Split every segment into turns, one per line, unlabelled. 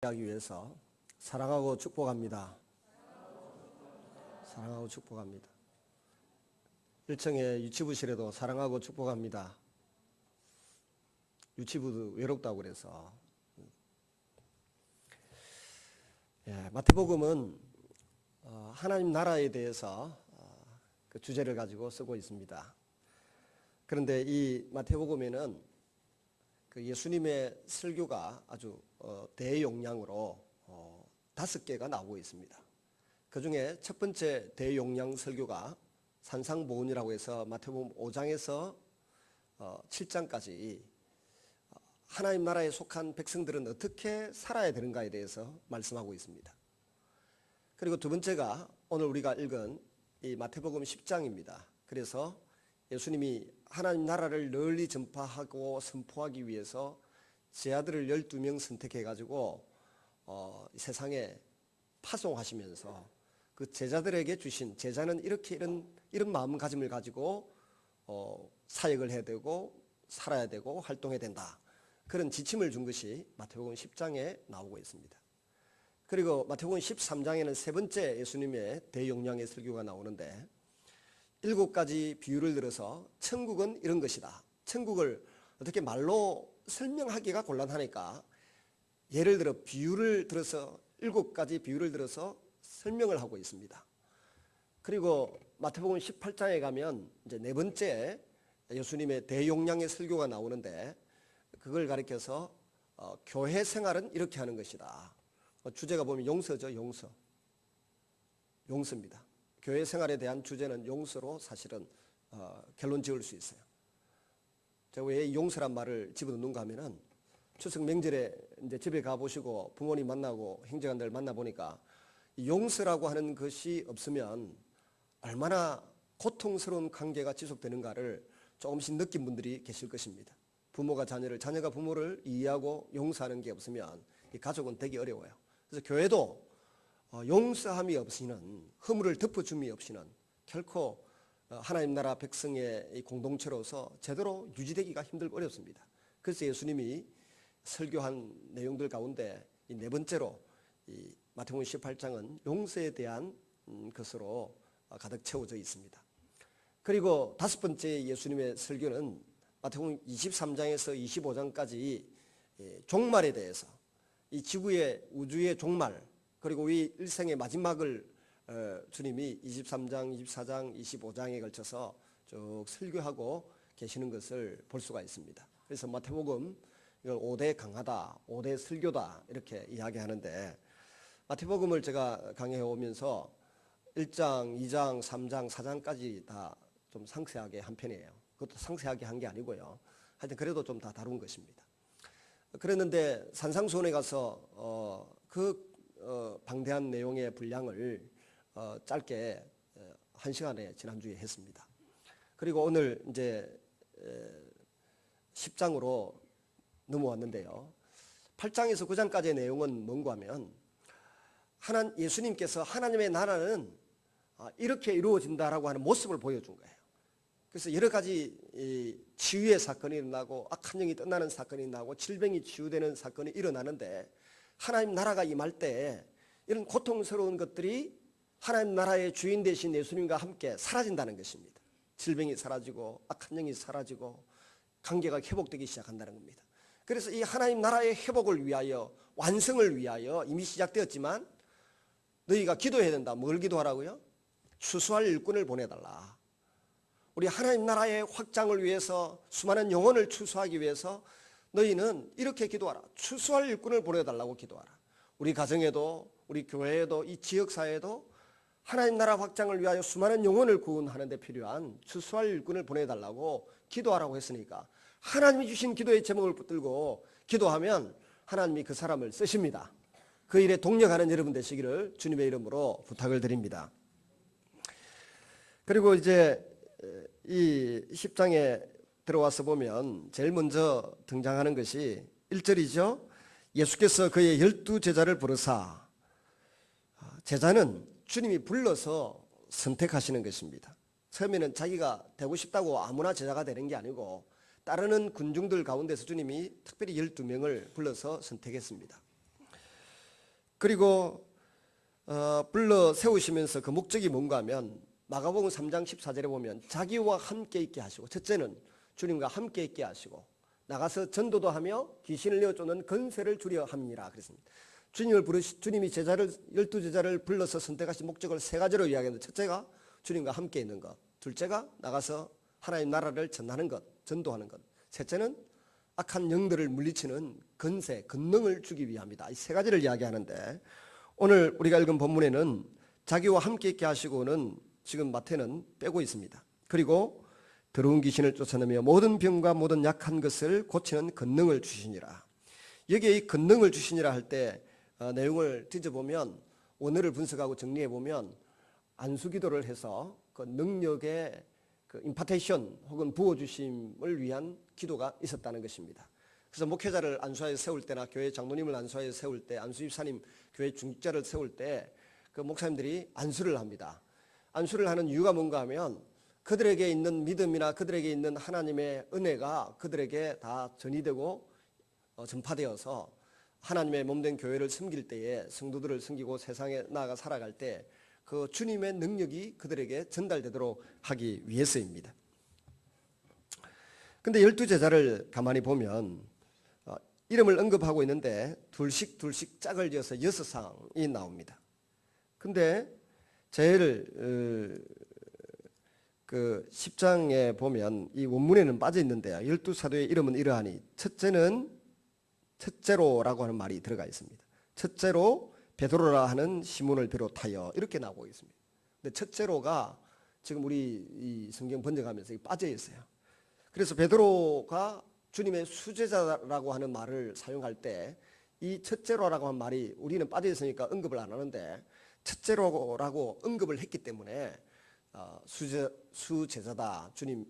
하기 위해서 사랑하고 축복합니다. 사랑하고 축복합니다. 1층에 유치부실에도 사랑하고 축복합니다. 유치부도 외롭다고 그래서. 마태복음은 하나님 나라에 대해서 그 주제를 가지고 쓰고 있습니다. 그런데 이 마태복음에는 그 예수님의 설교가 아주 대용량으로 5개가 나오고 있습니다. 그 중에 첫 번째 대용량 설교가 산상보훈이라고 해서 마태복음 5장에서 7장까지 하나님 나라에 속한 백성들은 어떻게 살아야 되는가에 대해서 말씀하고 있습니다. 그리고 두 번째가 오늘 우리가 읽은 이 마태복음 10장입니다. 그래서 예수님이 하나님 나라를 널리 전파하고 선포하기 위해서 제자들을 12명 선택해가지고 세상에 파송하시면서 그 제자들에게 주신, 제자는 이렇게 이런 마음가짐을 가지고 사역을 해야 되고 살아야 되고 활동해야 된다, 그런 지침을 준 것이 마태복음 10장에 나오고 있습니다. 그리고 마태복음 13장에는 세 번째 예수님의 대용량의 설교가 나오는데 7가지 비유를 들어서 천국은 이런 것이다, 천국을 어떻게 말로 설명하기가 곤란하니까 예를 들어 비유를 들어서 7가지 비유를 들어서 설명을 하고 있습니다. 그리고 마태복음 18장에 가면 이제 네 번째 예수님의 대용량의 설교가 나오는데 그걸 가리켜서 교회 생활은 이렇게 하는 것이다. 주제가 보면 용서죠. 용서입니다. 교회 생활에 대한 주제는 용서로 사실은 결론 지을 수 있어요. 제가 왜 용서란 말을 집어넣는가 하면은 추석 명절에 이제 집에 가보시고 부모님 만나고 형제간들 만나보니까 용서라고 하는 것이 없으면 얼마나 고통스러운 관계가 지속되는가를 조금씩 느낀 분들이 계실 것입니다. 부모가 자녀를, 자녀가 부모를 이해하고 용서하는 게 없으면 이 가족은 되기 어려워요. 그래서 교회도 용서함이 없이는, 허물을 덮어줌이 없이는 결코 하나님 나라 백성의 공동체로서 제대로 유지되기가 힘들고 어렵습니다. 그래서 예수님이 설교한 내용들 가운데 이 네 번째로 이 마태복음 18장은 용서에 대한 것으로 가득 채워져 있습니다. 그리고 5번째 예수님의 설교는 마태복음 23장에서 25장까지 종말에 대해서, 이 지구의 우주의 종말, 그리고 우리 일생의 마지막을 주님이 23장, 24장, 25장에 걸쳐서 쭉 설교하고 계시는 것을 볼 수가 있습니다. 그래서 마태복음 이걸 5대 강하다, 5대 설교다 이렇게 이야기하는데, 마태복음을 제가 강의해 오면서 1장, 2장, 3장, 4장까지 다 좀 상세하게 한 편이에요. 그것도 상세하게 한 게 아니고요. 하여튼 그래도 좀 다 다룬 것입니다. 그랬는데 산상수훈에 가서 방대한 내용의 분량을 짧게 1시간에 지난주에 했습니다. 그리고 오늘 이제 10장으로 넘어왔는데요. 8장에서 9장까지의 내용은 뭔가 하면 예수님께서 하나님의 나라는 이렇게 이루어진다라고 하는 모습을 보여준 거예요. 그래서 여러 가지 치유의 사건이 일어나고 악한 영이 떠나는 사건이 일어나고 질병이 치유되는 사건이 일어나는데, 하나님 나라가 임할 때 이런 고통스러운 것들이 하나님 나라의 주인 되신 예수님과 함께 사라진다는 것입니다. 질병이 사라지고 악한 영이 사라지고 관계가 회복되기 시작한다는 겁니다. 그래서 이 하나님 나라의 회복을 위하여, 완성을 위하여 이미 시작되었지만 너희가 기도해야 된다. 뭘 기도하라고요? 추수할 일꾼을 보내달라. 우리 하나님 나라의 확장을 위해서, 수많은 영혼을 추수하기 위해서 너희는 이렇게 기도하라. 추수할 일꾼을 보내달라고 기도하라. 우리 가정에도, 우리 교회에도, 이 지역사회에도 하나님 나라 확장을 위하여 수많은 영혼을 구원하는 데 필요한 추수할 일꾼을 보내달라고 기도하라고 했으니까, 하나님이 주신 기도의 제목을 붙들고 기도하면 하나님이 그 사람을 쓰십니다. 그 일에 동력하는 여러분 되시기를 주님의 이름으로 부탁을 드립니다. 그리고 이제 이 10장에 들어와서 보면 제일 먼저 등장하는 것이 1절이죠. 예수께서 그의 12제자를 부르사, 제자는 주님이 불러서 선택하시는 것입니다. 처음에는 자기가 되고 싶다고 아무나 제자가 되는 게 아니고 따르는 군중들 가운데서 주님이 특별히 12명을 불러서 선택했습니다. 그리고 불러 세우시면서 그 목적이 뭔가 하면 마가복음 3장 14절에 보면 자기와 함께 있게 하시고, 첫째는 주님과 함께 있게 하시고 나가서 전도도 하며 귀신을 내어쫓는 건세를 주려 함이라 그랬습니다. 주님이 제자를 12제자를 불러서 선택하신 목적을 세 가지로 이야기했는데, 첫째가 주님과 함께 있는 것, 둘째가 나가서 하나님 나라를 전하는 것, 전도하는 것, 셋째는 악한 영들을 물리치는 건세, 권능을 주기 위함이다. 이 세 가지를 이야기하는데, 오늘 우리가 읽은 본문에는 자기와 함께 있게 하시고는 지금 마태는 빼고 있습니다. 그리고 더러운 귀신을 쫓아내며 모든 병과 모든 약한 것을 고치는 권능을 주시니라. 여기에 이 권능을 주시니라 할 때 내용을 뒤져보면, 원어를 분석하고 정리해보면 안수기도를 해서 그 능력의 그 임파테이션 혹은 부어주심을 위한 기도가 있었다는 것입니다. 그래서 목회자를 안수하여 세울 때나 교회 장로님을 안수하여 세울 때, 안수집사님 교회 중직자를 세울 때 그 목사님들이 안수를 합니다. 안수를 하는 이유가 뭔가 하면 그들에게 있는 믿음이나 그들에게 있는 하나님의 은혜가 그들에게 다 전이되고 전파되어서 하나님의 몸된 교회를 섬길 때에, 성도들을 섬기고 세상에 나아가 살아갈 때 그 주님의 능력이 그들에게 전달되도록 하기 위해서입니다. 근데 12제자를 가만히 보면 이름을 언급하고 있는데 둘씩 짝을 지어서 6상이 나옵니다. 근데 제일 그 10장에 보면 이 원문에는 빠져 있는데요, 12사도의 이름은 이러하니 첫째로라고 하는 말이 들어가 있습니다. 첫째로 베드로라 하는 시몬을 비롯하여 이렇게 나오고 있습니다. 근데 첫째로가 지금 우리 이 성경 번역하면서 빠져 있어요. 그래서 베드로가 주님의 수제자라고 하는 말을 사용할 때 이 첫째로라고 하는 말이 우리는 빠져 있으니까 언급을 안 하는데, 첫째로라고 언급을 했기 때문에 수제자다 주님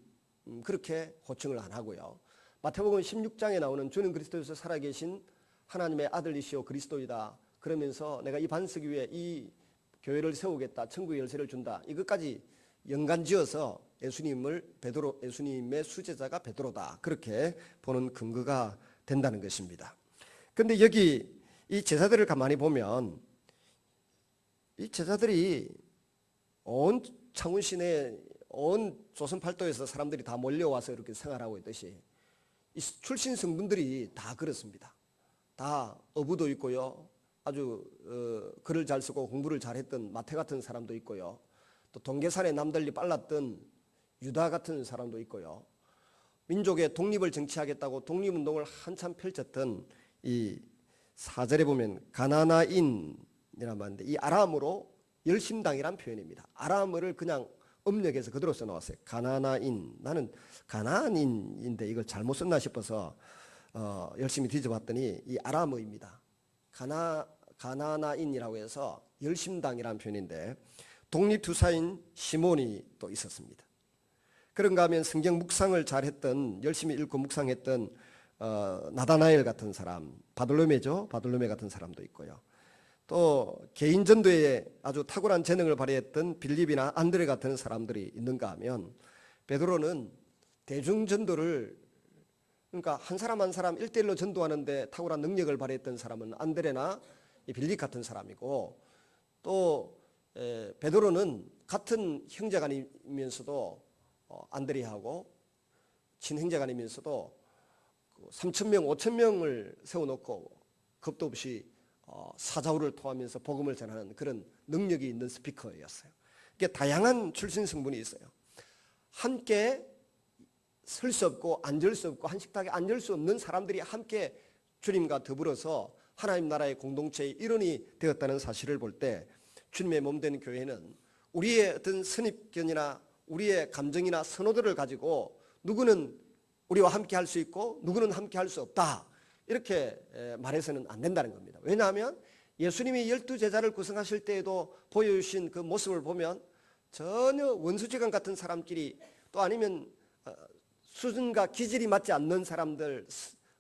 그렇게 호칭을 안 하고요. 마태복음 16장에 나오는 주는 그리스도에서 살아계신 하나님의 아들이시오 그리스도이다, 그러면서 내가 이 반석 위에 이 교회를 세우겠다, 천국의 열쇠를 준다, 이것까지 연관지어서 예수님의 수제자가 베드로다, 그렇게 보는 근거가 된다는 것입니다. 그런데 여기 이 제자들을 가만히 보면 이 제자들이 온 창원 시내, 온 조선 팔도에서 사람들이 다 몰려와서 이렇게 생활하고 있듯이 이 출신 성분들이 다 그렇습니다. 다 어부도 있고요, 아주 글을 잘 쓰고 공부를 잘했던 마태 같은 사람도 있고요, 또 동계산에 남달리 빨랐던 유다 같은 사람도 있고요, 민족의 독립을 쟁취하겠다고 독립운동을 한참 펼쳤던 이 4절에 보면 가나나인이란 말인데, 이 아람어로 열심당이란 표현입니다. 아람어를 그냥 음력에서 그대로 써놓았어요. 가나나인. 나는 가나안인인데 이걸 잘못 썼나 싶어서 열심히 뒤져봤더니 이 아람어입니다. 가나나인이라고 해서 열심당이라는 표현인데, 독립투사인 시몬이 또 있었습니다. 그런가 하면 성경 묵상을 잘했던, 열심히 읽고 묵상했던 나다나엘 같은 사람, 바돌로메죠. 바돌로메 같은 사람도 있고요. 또 개인 전도에 아주 탁월한 재능을 발휘했던 빌립이나 안드레 같은 사람들이 있는가 하면, 베드로는 대중 전도를, 그러니까 한 사람 한 사람 1대1로 전도하는데 탁월한 능력을 발휘했던 사람은 안드레나 빌립 같은 사람이고, 또 베드로는 같은 형제간이면서도 안드레하고 친형제간이면서도 3,000명, 5,000명을 세워놓고 겁도 없이 사자우를 토하면서 복음을 전하는 그런 능력이 있는 스피커였어요. 이게 다양한 출신 성분이 있어요. 함께 설 수 없고 앉을 수 없고 한 식탁에 앉을 수 없는 사람들이 함께 주님과 더불어서 하나님 나라의 공동체의 일원이 되었다는 사실을 볼 때, 주님의 몸된 교회는 우리의 어떤 선입견이나 우리의 감정이나 선호도를 가지고 누구는 우리와 함께 할 수 있고 누구는 함께 할 수 없다, 이렇게 말해서는 안 된다는 겁니다. 왜냐하면 예수님이 12제자를 구성하실 때에도 보여주신 그 모습을 보면 전혀 원수지간 같은 사람끼리, 또 아니면 수준과 기질이 맞지 않는 사람들,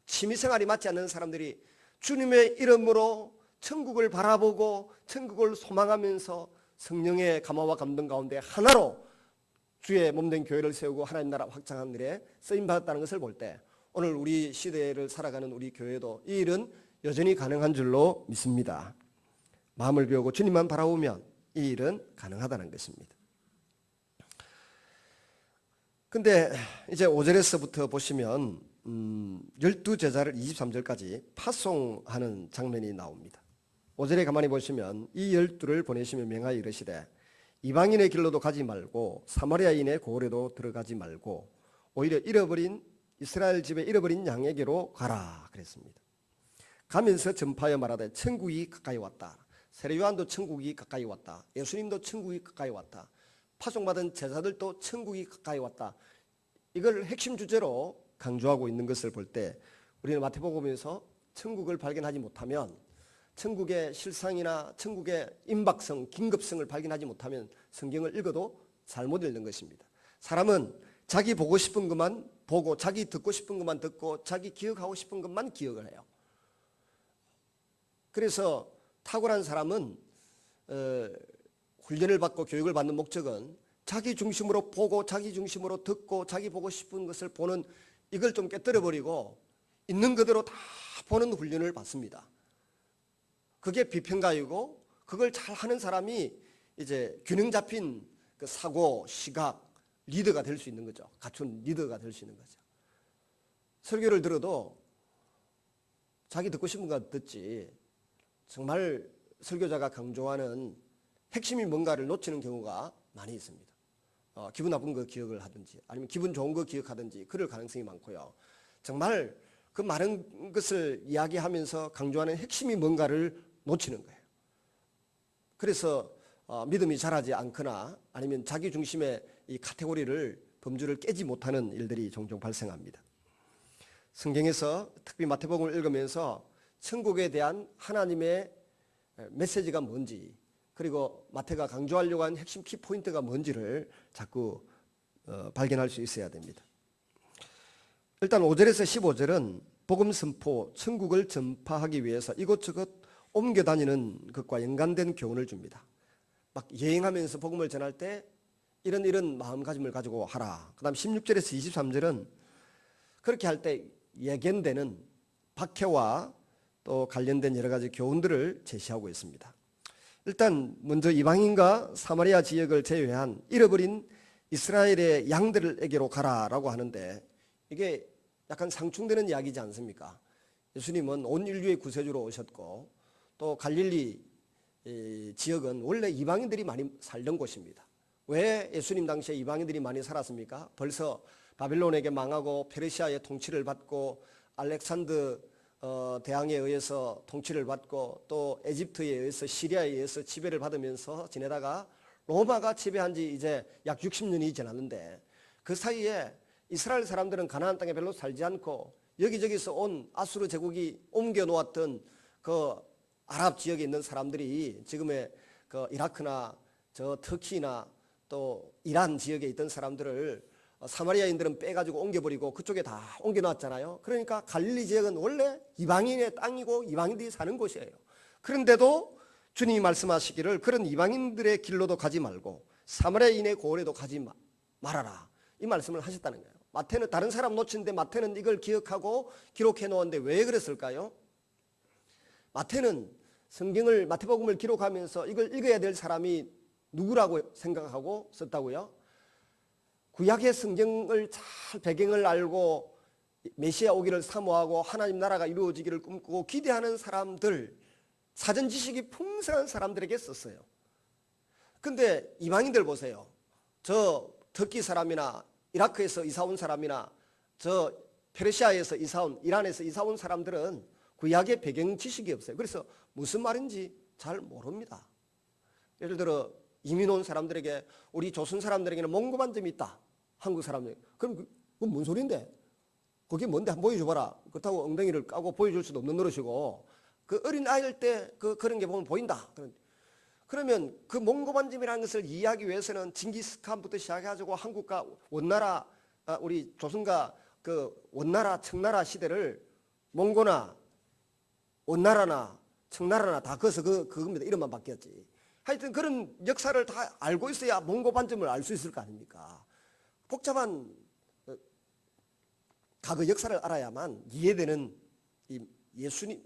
취미생활이 맞지 않는 사람들이 주님의 이름으로 천국을 바라보고 천국을 소망하면서 성령의 감화와 감동 가운데 하나로 주의 몸된 교회를 세우고 하나님 나라 확장하는 일에 쓰임받았다는 것을 볼 때, 오늘 우리 시대를 살아가는 우리 교회도 이 일은 여전히 가능한 줄로 믿습니다. 마음을 비우고 주님만 바라보면 이 일은 가능하다는 것입니다. 근데 이제 5절에서부터 보시면 12제자를 23절까지 파송하는 장면이 나옵니다. 5절에 가만히 보시면 이 12를 보내시며 명하여 이르시되 이방인의 길로도 가지 말고 사마리아인의 고을에도 들어가지 말고 오히려 잃어버린 이스라엘 집에 잃어버린 양에게로 가라 그랬습니다. 가면서 전파하여 말하되 천국이 가까이 왔다. 세례요한도 천국이 가까이 왔다. 예수님도 천국이 가까이 왔다. 파송받은 제자들도 천국이 가까이 왔다. 이걸 핵심 주제로 강조하고 있는 것을 볼 때 우리는 마태복음에서 천국을 발견하지 못하면, 천국의 실상이나 천국의 임박성, 긴급성을 발견하지 못하면 성경을 읽어도 잘못 읽는 것입니다. 사람은 자기 보고 싶은 것만 보고, 자기 듣고 싶은 것만 듣고, 자기 기억하고 싶은 것만 기억을 해요. 그래서 탁월한 사람은 훈련을 받고 교육을 받는 목적은 자기 중심으로 보고, 자기 중심으로 듣고, 자기 보고 싶은 것을 보는, 이걸 좀 깨뜨려버리고 있는 그대로 다 보는 훈련을 받습니다. 그게 비평가이고, 그걸 잘하는 사람이 이제 균형 잡힌 그 사고, 시각, 리더가 될 수 있는 거죠. 갖춘 리더가 될 수 있는 거죠. 설교를 들어도 자기 듣고 싶은 거 듣지, 정말 설교자가 강조하는 핵심이 뭔가를 놓치는 경우가 많이 있습니다. 기분 나쁜 거 기억을 하든지 아니면 기분 좋은 거 기억하든지 그럴 가능성이 많고요. 정말 그 많은 것을 이야기하면서 강조하는 핵심이 뭔가를 놓치는 거예요. 그래서 믿음이 자라지 않거나 아니면 자기 중심의 이 카테고리를, 범주를 깨지 못하는 일들이 종종 발생합니다. 성경에서 특히 마태복음을 읽으면서 천국에 대한 하나님의 메시지가 뭔지, 그리고 마태가 강조하려고 하는 핵심 키포인트가 뭔지를 자꾸 발견할 수 있어야 됩니다. 일단 5절에서 15절은 복음 선포, 천국을 전파하기 위해서 이곳저곳 옮겨 다니는 것과 연관된 교훈을 줍니다. 막 여행하면서 복음을 전할 때 이런 마음가짐을 가지고 하라. 그 다음 16절에서 23절은 그렇게 할 때 예견되는 박해와 또 관련된 여러 가지 교훈들을 제시하고 있습니다. 일단 먼저 이방인과 사마리아 지역을 제외한 잃어버린 이스라엘의 양들에게로 가라라고 하는데, 이게 약간 상충되는 이야기지 않습니까? 예수님은 온 인류의 구세주로 오셨고, 또 갈릴리 지역은 원래 이방인들이 많이 살던 곳입니다. 왜 예수님 당시에 이방인들이 많이 살았습니까? 벌써 바빌론에게 망하고 페르시아의 통치를 받고 알렉산더 대왕에 의해서 통치를 받고 또 에집트에 의해서, 시리아에 의해서 지배를 받으면서 지내다가 로마가 지배한 지 이제 약 60년이 지났는데, 그 사이에 이스라엘 사람들은 가나안 땅에 별로 살지 않고 여기저기서 온 아수르 제국이 옮겨 놓았던 그 아랍 지역에 있는 사람들이 지금의 그 이라크나 저 터키나 또 이란 지역에 있던 사람들을 사마리아인들은 빼가지고 옮겨버리고 그쪽에 다 옮겨놨잖아요. 그러니까 갈릴리 지역은 원래 이방인의 땅이고 이방인들이 사는 곳이에요. 그런데도 주님이 말씀하시기를 그런 이방인들의 길로도 가지 말고 사마리아인의 고을에도 가지 말아라, 이 말씀을 하셨다는 거예요. 마태는 다른 사람 놓치는데 마태는 이걸 기억하고 기록해 놓았는데 왜 그랬을까요? 마태는 성경을, 마태복음을 기록하면서 이걸 읽어야 될 사람이 누구라고 생각하고 썼다고요? 구약의 성경을 잘 배경을 알고 메시아 오기를 사모하고 하나님 나라가 이루어지기를 꿈꾸고 기대하는 사람들, 사전 지식이 풍성한 사람들에게 썼어요. 근데 이방인들 보세요. 저 터키 사람이나 이라크에서 이사 온 사람이나 저 페르시아에서 이사 온, 이란에서 이사 온 사람들은 구약의 배경 지식이 없어요. 그래서 무슨 말인지 잘 모릅니다. 예를 들어 이민 온 사람들에게, 우리 조선 사람들에게는 몽고만 점이 있다, 한국 사람들. 그럼 그건 뭔 소린데? 그게 뭔데? 한번 보여줘봐라. 그렇다고 엉덩이를 까고 보여줄 수도 없는 노릇이고, 그 어린 아이일 때 그런 게 보면 보인다. 그러면 그 몽고반점이라는 것을 이해하기 위해서는 징기스칸부터 시작해가지고 한국과 원나라, 우리 조선과 그 원나라, 청나라 시대를 몽고나 원나라나 청나라나 다 그어서 그겁니다. 이름만 바뀌었지. 하여튼 그런 역사를 다 알고 있어야 몽고 반점을 알 수 있을 거 아닙니까? 복잡한 과거 역사를 알아야만 이해되는 이 예수님,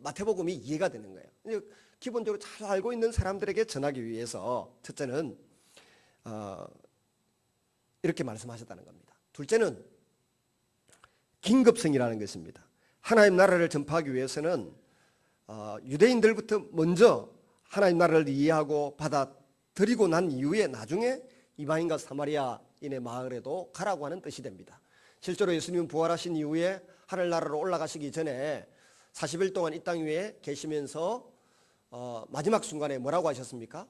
마태복음이 이해가 되는 거예요. 기본적으로 잘 알고 있는 사람들에게 전하기 위해서 첫째는 이렇게 말씀하셨다는 겁니다. 둘째는 긴급성이라는 것입니다. 하나님 나라를 전파하기 위해서는 유대인들부터 먼저 하나님 나라를 이해하고 받아들이고 난 이후에 나중에 이방인과 사마리아인의 마을에도 가라고 하는 뜻이 됩니다. 실제로 예수님은 부활하신 이후에 하늘나라로 올라가시기 전에 40일 동안 이 땅 위에 계시면서 마지막 순간에 뭐라고 하셨습니까?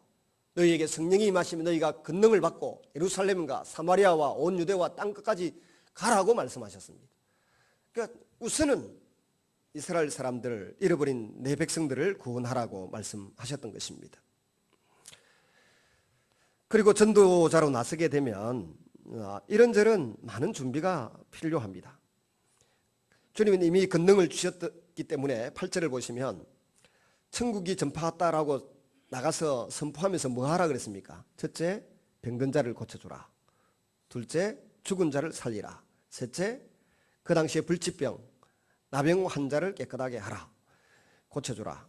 너희에게 성령이 임하시면 너희가 권능을 받고 예루살렘과 사마리아와 온 유대와 땅 끝까지 가라고 말씀하셨습니다. 그러니까 우선은 이스라엘 사람들, 잃어버린 내 백성들을 구원하라고 말씀하셨던 것입니다. 그리고 전도자로 나서게 되면 이런저런 많은 준비가 필요합니다. 주님은 이미 권능을 주셨기 때문에 8절을 보시면 천국이 전파했다라고 나가서 선포하면서 뭐 하라 그랬습니까? 첫째, 병든 자를 고쳐주라. 둘째, 죽은 자를 살리라. 셋째, 그 당시에 불치병, 나병 환자를 깨끗하게 하라. 고쳐주라.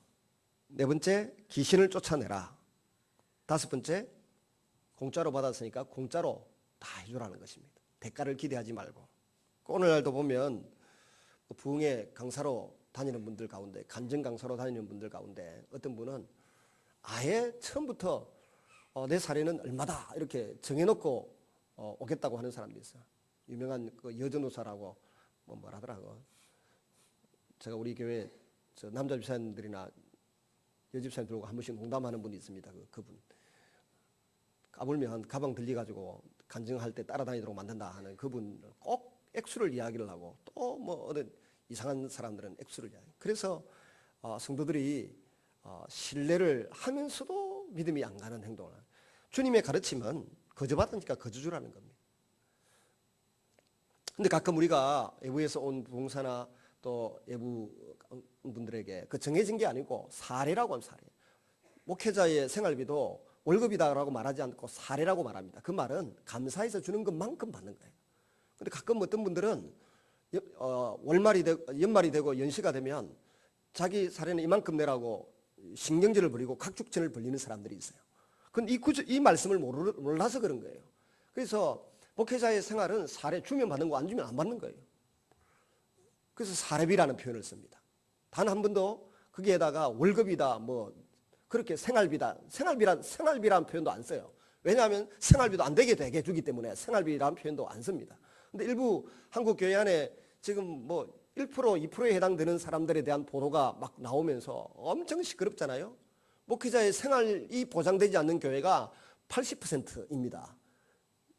네 번째, 귀신을 쫓아내라. 다섯 번째, 공짜로 받았으니까 공짜로 다 해주라는 것입니다. 대가를 기대하지 말고. 오늘날도 보면 부흥회 강사로 다니는 분들 가운데, 간증 강사로 다니는 분들 가운데 어떤 분은 아예 처음부터 내 사례는 얼마다 이렇게 정해놓고 오겠다고 하는 사람도 있어요. 유명한 그 여전우사라고 뭐라더라고. 제가 우리 교회 남자 집사님들이나 여집사님 들고 한 번씩 농담하는 분이 있습니다. 그분 까불면 가방 들리가지고 간증할 때 따라다니도록 만든다 하는 그분 꼭 액수를 이야기를 하고 또 뭐 어떤 이상한 사람들은 액수를 이야기. 그래서 성도들이 신뢰를 하면서도 믿음이 안 가는 행동을. 주님의 가르침은 거저 받으니까 거저 주라는 겁니다. 근데 가끔 우리가 외부에서 온 부흥사나 또 외부 분들에게 그 정해진 게 아니고 사례라고 하면 사례. 목회자의 생활비도 월급이다라고 말하지 않고 사례라고 말합니다. 그 말은 감사해서 주는 것만큼 받는 거예요. 근데 가끔 어떤 분들은 연말이 되고 연시가 되면 자기 사례는 이만큼 내라고 신경질을 벌이고 각축전을 벌리는 사람들이 있어요. 그건 이 말씀을 몰라서 그런 거예요. 그래서 목회자의 생활은 사례 주면 받는 거 안 주면 안 받는 거예요. 그래서 사례비라는 표현을 씁니다. 단 한 번도 거기에다가 월급이다 뭐 그렇게 생활비라는 표현도 안 써요. 왜냐하면 생활비도 안 되게 주기 때문에 생활비라는 표현도 안 씁니다. 근데 일부 한국 교회 안에 지금 뭐 1%, 2%에 해당되는 사람들에 대한 보도가 막 나오면서 엄청 시끄럽잖아요. 목회자의 생활이 보장되지 않는 교회가 80%입니다.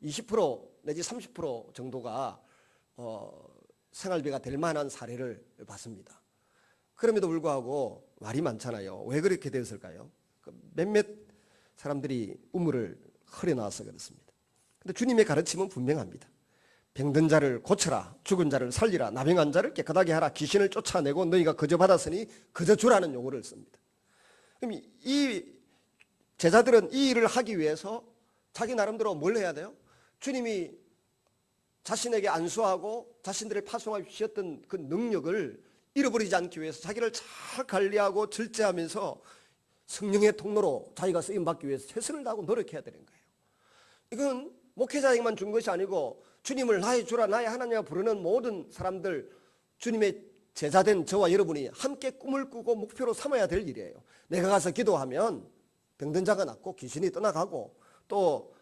20% 내지 30% 정도가 생활비가 될 만한 사례를 봤습니다. 그럼에도 불구하고 말이 많잖아요. 왜 그렇게 되었을까요? 몇몇 사람들이 우물을 흐려놔서 그렇습니다. 그런데 주님의 가르침은 분명합니다. 병든 자를 고쳐라, 죽은 자를 살리라, 나병한 자를 깨끗하게 하라, 귀신을 쫓아내고 너희가 거저 받았으니 거저 주라는 용어를 씁니다. 그럼 이 제자들은 이 일을 하기 위해서 자기 나름대로 뭘 해야 돼요? 주님이 자신에게 안수하고 자신들을 파송하여 주셨던 그 능력을 잃어버리지 않기 위해서 자기를 잘 관리하고 절제하면서 성령의 통로로 자기가 쓰임받기 위해서 최선을 다하고 노력해야 되는 거예요. 이건 목회자에게만 준 것이 아니고 주님을 나의 주라 나의 하나님이라 부르는 모든 사람들, 주님의 제자된 저와 여러분이 함께 꿈을 꾸고 목표로 삼아야 될 일이에요. 내가 가서 기도하면 병든 자가 낫고 귀신이 떠나가고 또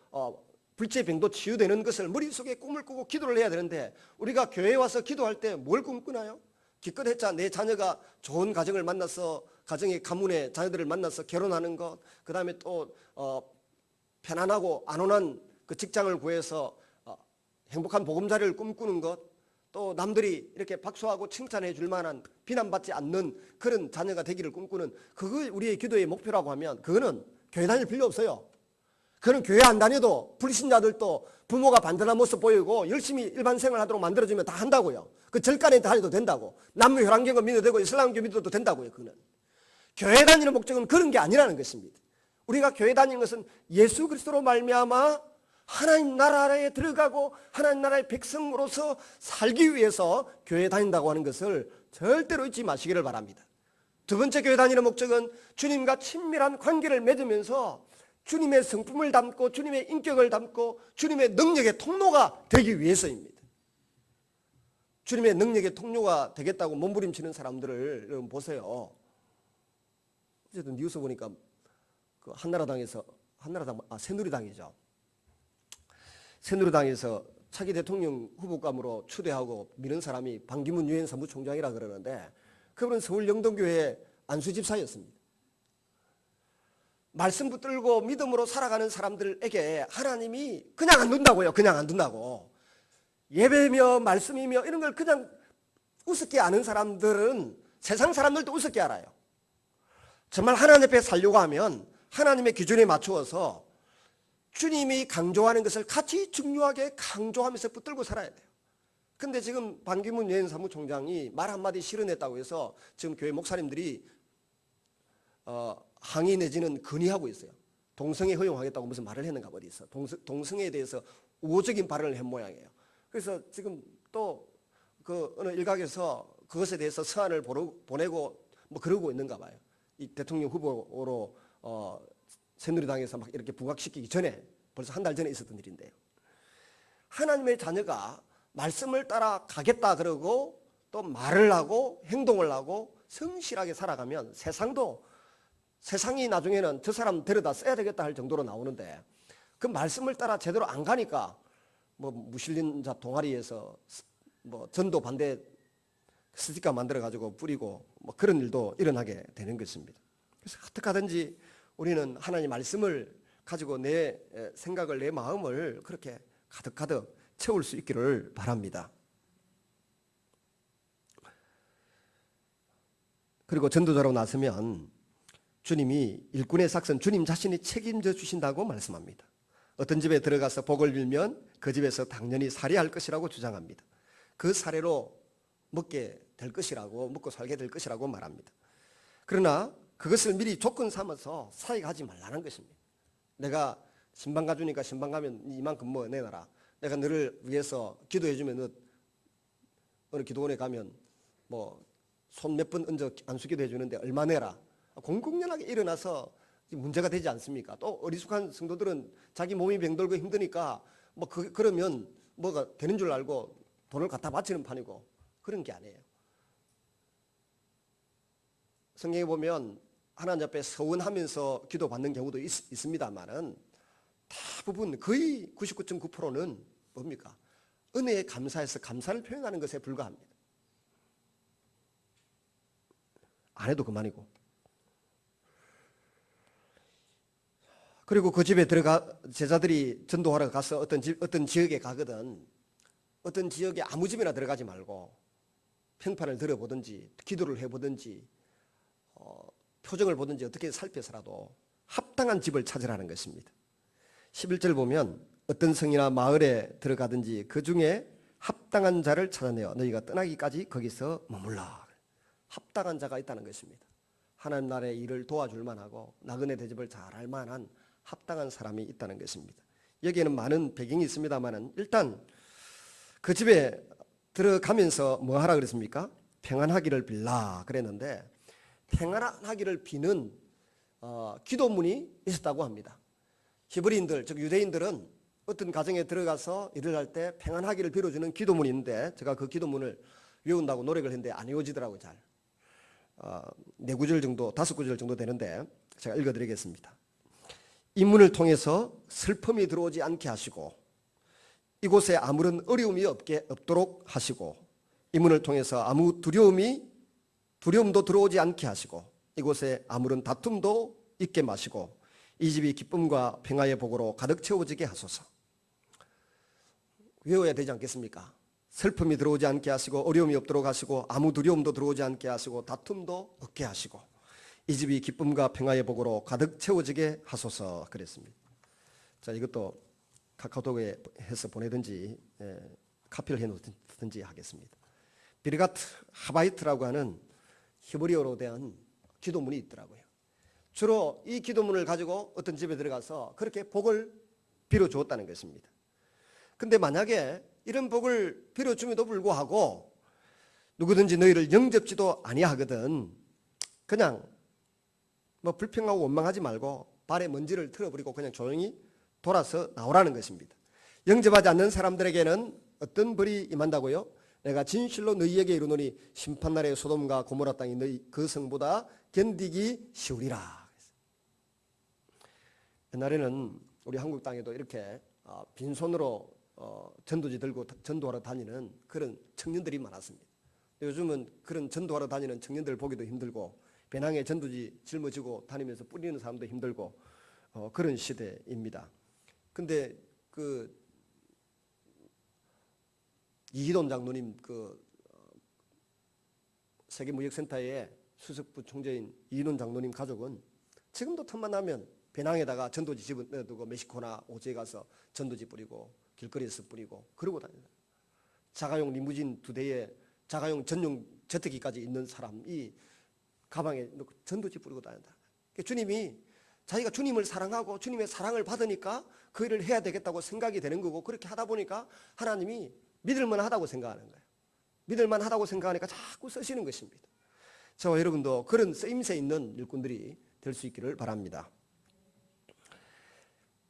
불치의 병도 치유되는 것을 머릿속에 꿈을 꾸고 기도를 해야 되는데 우리가 교회에 와서 기도할 때 뭘 꿈꾸나요? 기껏했자 내 자녀가 좋은 가정을 만나서 가정의 가문의 자녀들을 만나서 결혼하는 것, 그 다음에 또 편안하고 안온한 그 직장을 구해서 행복한 보금자리를 꿈꾸는 것, 또 남들이 이렇게 박수하고 칭찬해 줄 만한 비난받지 않는 그런 자녀가 되기를 꿈꾸는 그거 우리의 기도의 목표라고 하면 그거는 교회 다닐 필요 없어요. 그는 교회 안 다녀도 불신자들도 부모가 반전한 모습 보이고 열심히 일반 생활하도록 만들어주면 다 한다고요. 그 절간에 다녀도 된다고. 남무 혈안경을 믿어도 되고 이슬람교 믿어도 된다고요. 그는 교회 다니는 목적은 그런 게 아니라는 것입니다. 우리가 교회 다니는 것은 예수 그리스도로 말미암아 하나님 나라에 들어가고 하나님 나라의 백성으로서 살기 위해서 교회 다닌다고 하는 것을 절대로 잊지 마시기를 바랍니다. 두 번째 교회 다니는 목적은 주님과 친밀한 관계를 맺으면서 주님의 성품을 담고 주님의 인격을 담고 주님의 능력의 통로가 되기 위해서입니다. 주님의 능력의 통로가 되겠다고 몸부림치는 사람들을 여러분 보세요. 어쨌든 뉴스 보니까 그 새누리당이죠. 새누리당에서 차기 대통령 후보감으로 추대하고 미는 사람이 반기문 유엔 사무총장이라 그러는데 그분은 서울 영동교회 안수집사였습니다. 말씀 붙들고 믿음으로 살아가는 사람들에게 하나님이 그냥 안 둔다고요. 그냥 안 둔다고. 예배며 말씀이며 이런 걸 그냥 우습게 아는 사람들은 세상 사람들도 우습게 알아요. 정말 하나님 앞에 살려고 하면 하나님의 기준에 맞추어서 주님이 강조하는 것을 같이 중요하게 강조하면서 붙들고 살아야 돼요. 근데 지금 반기문 유엔 사무총장이 말 한마디 실언했다고 해서 지금 교회 목사님들이 항의 내지는 건의하고 있어요. 동성애 허용하겠다고 무슨 말을 했는가 어디 있어. 동성애에 대해서 우호적인 발언을 한 모양이에요. 그래서 지금 또 그 어느 일각에서 그것에 대해서 서한을 보내고 뭐 그러고 있는가 봐요. 이 대통령 후보로 새누리당에서 막 이렇게 부각시키기 전에 벌써 한 달 전에 있었던 일인데요. 하나님의 자녀가 말씀을 따라 가겠다 그러고 또 말을 하고 행동을 하고 성실하게 살아가면 세상이 나중에는 저 사람 데려다 써야 되겠다 할 정도로 나오는데 그 말씀을 따라 제대로 안 가니까 뭐 무신론자 동아리에서 뭐 전도 반대 스티커 만들어 가지고 뿌리고 뭐 그런 일도 일어나게 되는 것입니다. 그래서 어떻게 하든지 우리는 하나님 말씀을 가지고 내 생각을 내 마음을 그렇게 가득가득 채울 수 있기를 바랍니다. 그리고 전도자로 나서면 주님이 일꾼의 삭선 주님 자신이 책임져 주신다고 말씀합니다. 어떤 집에 들어가서 복을 빌면 그 집에서 당연히 살해할 것이라고 주장합니다. 그 사례로 먹고 살게 될 것이라고 말합니다. 그러나 그것을 미리 조건 삼아서 사익하지 말라는 것입니다. 내가 신방 가주니까 신방 가면 이만큼 뭐 내놔라. 내가 너를 위해서 기도해 주면 어느 기도원에 가면 뭐 손 몇 번 얹어 안수기도 해주는데 얼마 내라. 공공연하게 일어나서 문제가 되지 않습니까? 또 어리숙한 성도들은 자기 몸이 병들고 힘드니까 뭐 그러면 뭐가 되는 줄 알고 돈을 갖다 바치는 판이고 그런 게 아니에요. 성경에 보면 하나님 앞에 서원하면서 기도받는 경우도 있습니다만은 대부분 거의 99.9%는 뭡니까? 은혜에 감사해서 감사를 표현하는 것에 불과합니다. 안 해도 그만이고. 그리고 그 집에 제자들이 전도하러 가서 어떤 지역에 가거든. 어떤 지역에 아무 집이나 들어가지 말고 평판을 들어보든지 기도를 해보든지 표정을 보든지 어떻게 살펴서라도 합당한 집을 찾으라는 것입니다. 11절 보면 어떤 성이나 마을에 들어가든지 그 중에 합당한 자를 찾아내어 너희가 떠나기까지 거기서 머물라. 합당한 자가 있다는 것입니다. 하나님 나라의 일을 도와줄 만하고 나그네 대접을 잘할 만한 합당한 사람이 있다는 것입니다. 여기에는 많은 배경이 있습니다만 일단 그 집에 들어가면서 뭐 하라 그랬습니까? 평안하기를 빌라 그랬는데 평안하기를 비는 기도문이 있었다고 합니다. 히브리인들 즉 유대인들은 어떤 가정에 들어가서 일을 할 때 평안하기를 빌어주는 기도문이 있는데 제가 그 기도문을 외운다고 노력을 했는데 안 외워지더라고요. 잘 4구절 정도 5구절 정도 되는데 제가 읽어드리겠습니다. 이 문을 통해서 슬픔이 들어오지 않게 하시고 이곳에 아무런 어려움이 없도록 하시고 이 문을 통해서 아무 두려움도 들어오지 않게 하시고 이곳에 아무런 다툼도 있게 마시고 이 집이 기쁨과 평화의 복으로 가득 채워지게 하소서. 외워야 되지 않겠습니까? 슬픔이 들어오지 않게 하시고 어려움이 없도록 하시고 아무 두려움도 들어오지 않게 하시고 다툼도 없게 하시고 이 집이 기쁨과 평화의 복으로 가득 채워지게 하소서 그랬습니다. 자, 이것도 카카오톡에 해서 보내든지 카피를 해놓든지 하겠습니다. 비르가트 하바이트라고 하는 히브리어로 된 기도문이 있더라고요. 주로 이 기도문을 가지고 어떤 집에 들어가서 그렇게 복을 빌어주었다는 것입니다. 근데 만약에 이런 복을 빌어줌에도 불구하고 누구든지 너희를 영접지도 아니하거든 그냥 뭐 불평하고 원망하지 말고 발에 먼지를 털어버리고 그냥 조용히 돌아서 나오라는 것입니다. 영접하지 않는 사람들에게는 어떤 벌이 임한다고요? 내가 진실로 너희에게 이르노니 심판날에 소돔과 고모라 땅이 너희 그 성보다 견디기 쉬우리라. 옛날에는 우리 한국 땅에도 이렇게 빈손으로 전도지 들고 전도하러 다니는 그런 청년들이 많았습니다. 요즘은 그런 전도하러 다니는 청년들 보기도 힘들고 배낭에 전도지 짊어지고 다니면서 뿌리는 사람도 힘들고 그런 시대입니다. 근데 그 이희돈 장로님 세계무역센터의 수석부 총재인 이희돈 장로님 가족은 지금도 틈만 나면 배낭에다가 전도지 집어넣어두고 멕시코나 오지에 가서 전도지 뿌리고 길거리에서 뿌리고 그러고 다니다. 자가용 리무진 2대에 자가용 전용 제트기까지 있는 사람이 가방에 넣고 전도지 뿌리고 다닌다. 주님이 자기가 주님을 사랑하고 주님의 사랑을 받으니까 그 일을 해야 되겠다고 생각이 되는 거고 그렇게 하다 보니까 하나님이 믿을만하다고 생각하는 거예요. 믿을만하다고 생각하니까 자꾸 쓰시는 것입니다. 저와 여러분도 그런 쓰임새 있는 일꾼들이 될 수 있기를 바랍니다.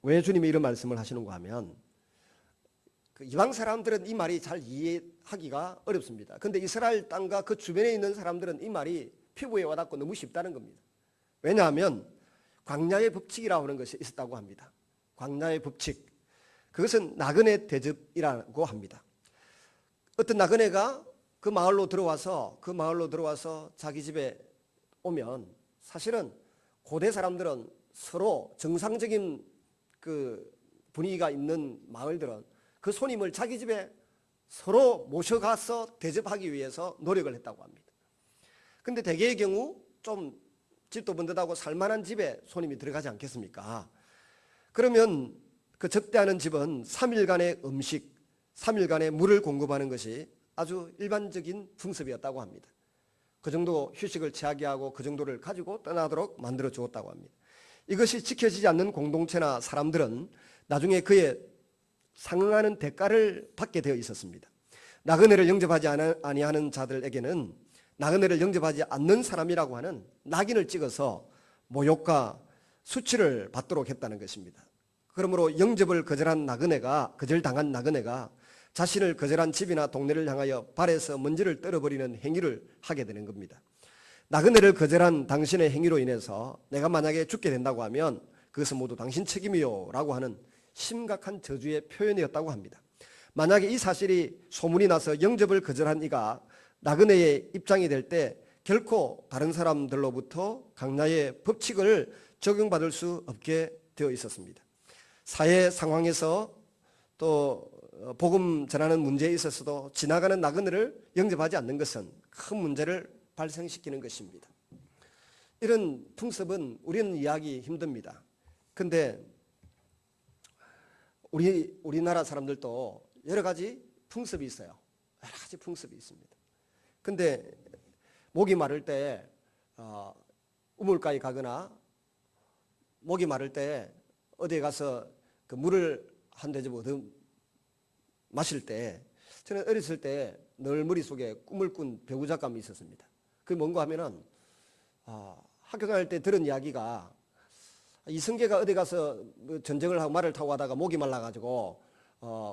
왜 주님이 이런 말씀을 하시는가 하면 이방 사람들은 이 말이 잘 이해하기가 어렵습니다. 그런데 이스라엘 땅과 그 주변에 있는 사람들은 이 말이 피부에 와닿고 너무 쉽다는 겁니다. 왜냐하면 광야의 법칙이라고 하는 것이 있었다고 합니다. 광야의 법칙. 그것은 나그네 대접이라고 합니다. 어떤 나그네가 그 마을로 들어와서 자기 집에 오면 사실은 고대 사람들은 서로 정상적인 그 분위기가 있는 마을들은 그 손님을 자기 집에 서로 모셔가서 대접하기 위해서 노력을 했다고 합니다. 근데 대개의 경우 좀 집도 번듯하고 살만한 집에 손님이 들어가지 않겠습니까? 그러면 그 접대하는 집은 3일간의 음식, 3일간의 물을 공급하는 것이 아주 일반적인 풍습이었다고 합니다. 그 정도 휴식을 취하게 하고 그 정도를 가지고 떠나도록 만들어 주었다고 합니다. 이것이 지켜지지 않는 공동체나 사람들은 나중에 그에 상응하는 대가를 받게 되어 있었습니다. 나그네를 영접하지 아니하는 자들에게는 나그네를 영접하지 않는 사람이라고 하는 낙인을 찍어서 모욕과 수치를 받도록 했다는 것입니다. 그러므로 영접을 거절당한 나그네가 자신을 거절한 집이나 동네를 향하여 발에서 먼지를 떨어버리는 행위를 하게 되는 겁니다. 나그네를 거절한 당신의 행위로 인해서 내가 만약에 죽게 된다고 하면 그것은 모두 당신 책임이요 라고 하는 심각한 저주의 표현이었다고 합니다. 만약에 이 사실이 소문이 나서 영접을 거절한 이가 나그네의 입장이 될 때 결코 다른 사람들로부터 광야의 법칙을 적용받을 수 없게 되어 있었습니다. 사회 상황에서 또 복음 전하는 문제에 있어서도 지나가는 나그네를 영접하지 않는 것은 큰 문제를 발생시키는 것입니다. 이런 풍습은 우리는 이해하기 힘듭니다. 그런데 우리나라 사람들도 여러 가지 풍습이 있어요. 여러 가지 풍습이 있습니다. 근데 목이 마를 때 우물가에 가거나 목이 마를 때 어디에 가서 그 물을 한 대접 얻어 마실 때 저는 어렸을 때 늘 머릿속에 꿈을 꾼 배우 작감이 있었습니다. 그게 뭔가 하면은 학교 다닐 때 들은 이야기가 이성계가 어디 가서 전쟁을 하고 말을 타고 가다가 목이 말라가지고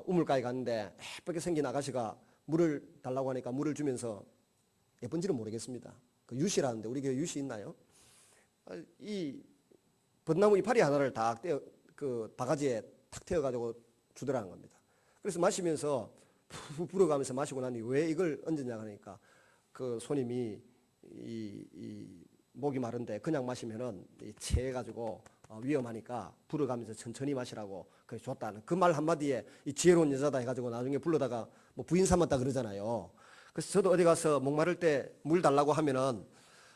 우물가에 갔는데 예쁘게 생긴 아가씨가 물을 달라고 하니까 물을 주면서 예쁜지는 모르겠습니다. 그 유씨라는데 우리 교회 유씨 있나요? 이 벚나무 이파리 하나를 딱 떼어 그 바가지에 탁 태워가지고 주더라는 겁니다. 그래서 마시면서 푸푸 불어가면서 마시고 나니 왜 이걸 얹었냐 하니까 그 손님이 이 목이 마른데 그냥 마시면은 체해가지고 위험하니까 불어가면서 천천히 마시라고 그래 줬다는 그 말 한마디에 이 지혜로운 여자다 해가지고 나중에 불러다가 뭐 부인 삼았다 그러잖아요. 그래서 저도 어디 가서 목 마를 때 물 달라고 하면은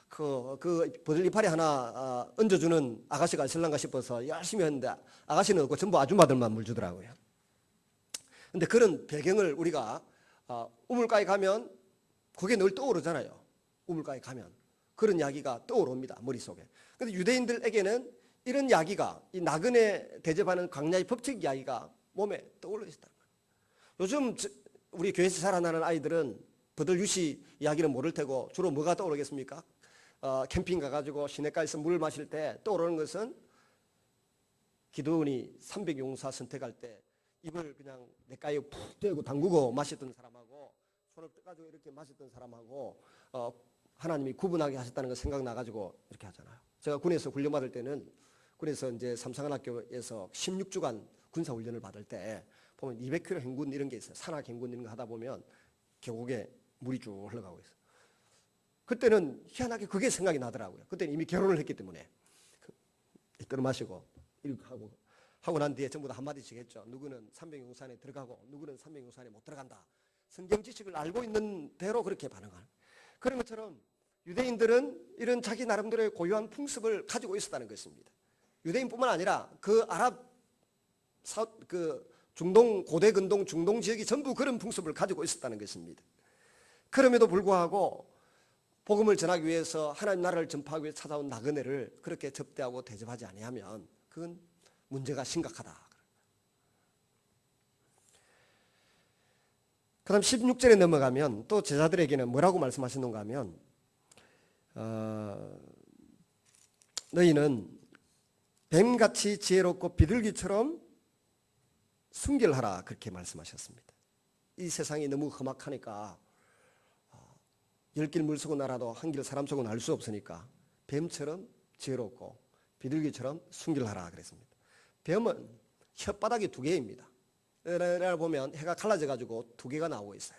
그 버들이파리 하나 얹어주는 아가씨가 있을란가 싶어서 열심히 했는데 아가씨는 없고 전부 아줌마들만 물 주더라고요. 근데 그런 배경을 우리가 우물가에 가면 그게 늘 떠오르잖아요. 우물가에 가면 그런 이야기가 떠오릅니다. 머릿속에. 근데 유대인들에게는 이런 이야기가 이 나그네 대접하는 광야의 법칙 이야기가 몸에 떠올려 있다는 거예요. 요즘 우리 교회에서 자라나는 아이들은 버들 유씨 이야기는 모를 테고 주로 뭐가 떠오르겠습니까? 캠핑 가가지고 시냇가에서 물을 마실 때 떠오르는 것은 기도원이 300용사 선택할 때 입을 그냥 냇가에 푹 대고 담그고 마셨던 사람하고 손을 떠가지고 이렇게 마셨던 사람하고 하나님이 구분하게 하셨다는 거 생각나가지고 이렇게 하잖아요. 제가 군에서 훈련받을 때는 군에서 이제 삼상한학교에서 16주간 군사훈련을 받을 때 보면 200km 행군 이런 게 있어요. 산악 행군 이런 거 하다 보면 계곡에 물이 쭉 흘러가고 있어요. 그때는 희한하게 그게 생각이 나더라고요. 그때는 이미 결혼을 했기 때문에 이끌어 마시고 이렇게 하고 난 뒤에 전부 다 한마디씩 했죠. 누구는 300용산에 들어가고 누구는 300용산에 못 들어간다. 성경 지식을 알고 있는 대로 그렇게 반응하는 그런 것처럼 유대인들은 이런 자기 나름대로의 고유한 풍습을 가지고 있었다는 것입니다. 유대인뿐만 아니라 그 아랍 중동 고대 근동 중동 지역이 전부 그런 풍습을 가지고 있었다는 것입니다. 그럼에도 불구하고 복음을 전하기 위해서 하나님 나라를 전파하기 위해 찾아온 나그네를 그렇게 접대하고 대접하지 아니하면 그건 문제가 심각하다. 그 다음 16절에 넘어가면 또 제자들에게는 뭐라고 말씀하시는가 하면 너희는 뱀같이 지혜롭고 비둘기처럼 순결하라 그렇게 말씀하셨습니다. 이 세상이 너무 험악하니까 10길 물속은 알아도 한 길 사람 속은 알 수 없으니까 뱀처럼 지혜롭고 비둘기처럼 순결하라 그랬습니다. 뱀은 혓바닥이 2개입니다. 보면 해가 갈라져 가지고 2개가 나오고 있어요.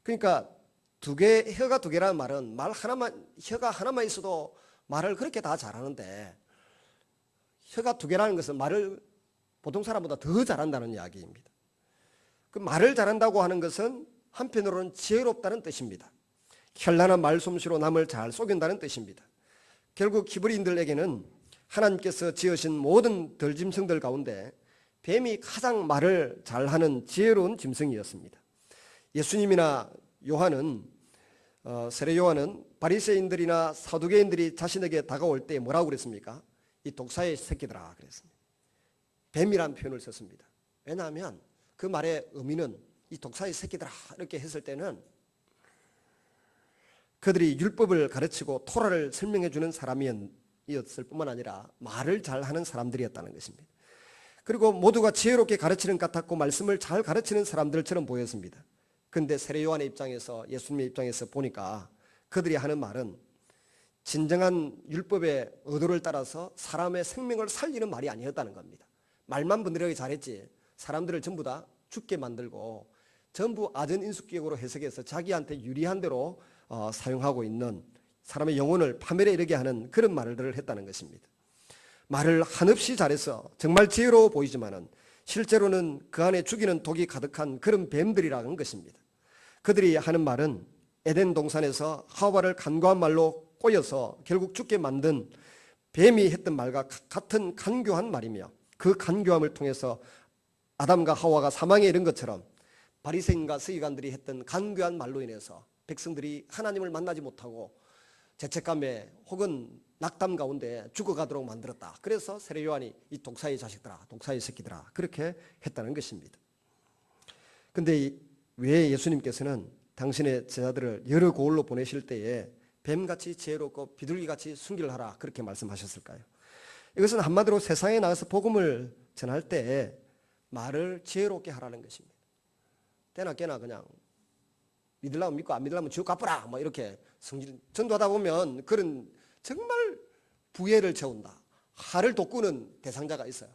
그러니까 혀가 2개라는 말은 혀가 하나만 있어도 말을 그렇게 다 잘하는데 혀가 2개라는 것은 말을 보통 사람보다 더 잘한다는 이야기입니다. 그 말을 잘한다고 하는 것은 한편으로는 지혜롭다는 뜻입니다. 현란한 말솜씨로 남을 잘 속인다는 뜻입니다. 결국 히브리인들에게는 하나님께서 지으신 모든 들짐승들 가운데 뱀이 가장 말을 잘하는 지혜로운 짐승이었습니다. 예수님이나 요한은 세례 요한은 바리새인들이나 사두개인들이 자신에게 다가올 때 뭐라고 그랬습니까? 이 독사의 새끼들아 그랬습니다. 뱀이라는 표현을 썼습니다. 왜냐하면 그 말의 의미는 이 독사의 새끼들아 이렇게 했을 때는 그들이 율법을 가르치고 토라를 설명해 주는 사람이었을 뿐만 아니라 말을 잘하는 사람들이었다는 것입니다. 그리고 모두가 지혜롭게 가르치는 것 같았고 말씀을 잘 가르치는 사람들처럼 보였습니다. 그런데 세례 요한의 입장에서 예수님의 입장에서 보니까 그들이 하는 말은 진정한 율법의 의도를 따라서 사람의 생명을 살리는 말이 아니었다는 겁니다. 말만 분들하게 잘했지 사람들을 전부 다 죽게 만들고 전부 아전인수격으로 해석해서 자기한테 유리한 대로 사용하고 있는 사람의 영혼을 파멸에 이르게 하는 그런 말들을 했다는 것입니다. 말을 한없이 잘해서 정말 지혜로워 보이지만은 실제로는 그 안에 죽이는 독이 가득한 그런 뱀들이라는 것입니다. 그들이 하는 말은 에덴 동산에서 하와를 간과한 말로 꼬여서 결국 죽게 만든 뱀이 했던 말과 같은 간교한 말이며 그 간교함을 통해서 아담과 하와가 사망에 이른 것처럼 바리새인과 서기관들이 했던 간교한 말로 인해서 백성들이 하나님을 만나지 못하고 죄책감에 혹은 낙담 가운데 죽어가도록 만들었다. 그래서 세례 요한이 이 독사의 자식들아, 독사의 새끼들아 그렇게 했다는 것입니다. 그런데 왜 예수님께서는 당신의 제자들을 여러 고을로 보내실 때에 뱀같이 지혜롭고 비둘기같이 순결하라 그렇게 말씀하셨을까요? 이것은 한마디로 세상에 나가서 복음을 전할 때 말을 지혜롭게 하라는 것입니다. 때나 깨나 그냥 믿으려면 믿고 안 믿으려면 지옥 가쁘라 뭐 이렇게 성질 전도하다 보면 그런 정말 부해를 채운다. 화를 돋구는 대상자가 있어요.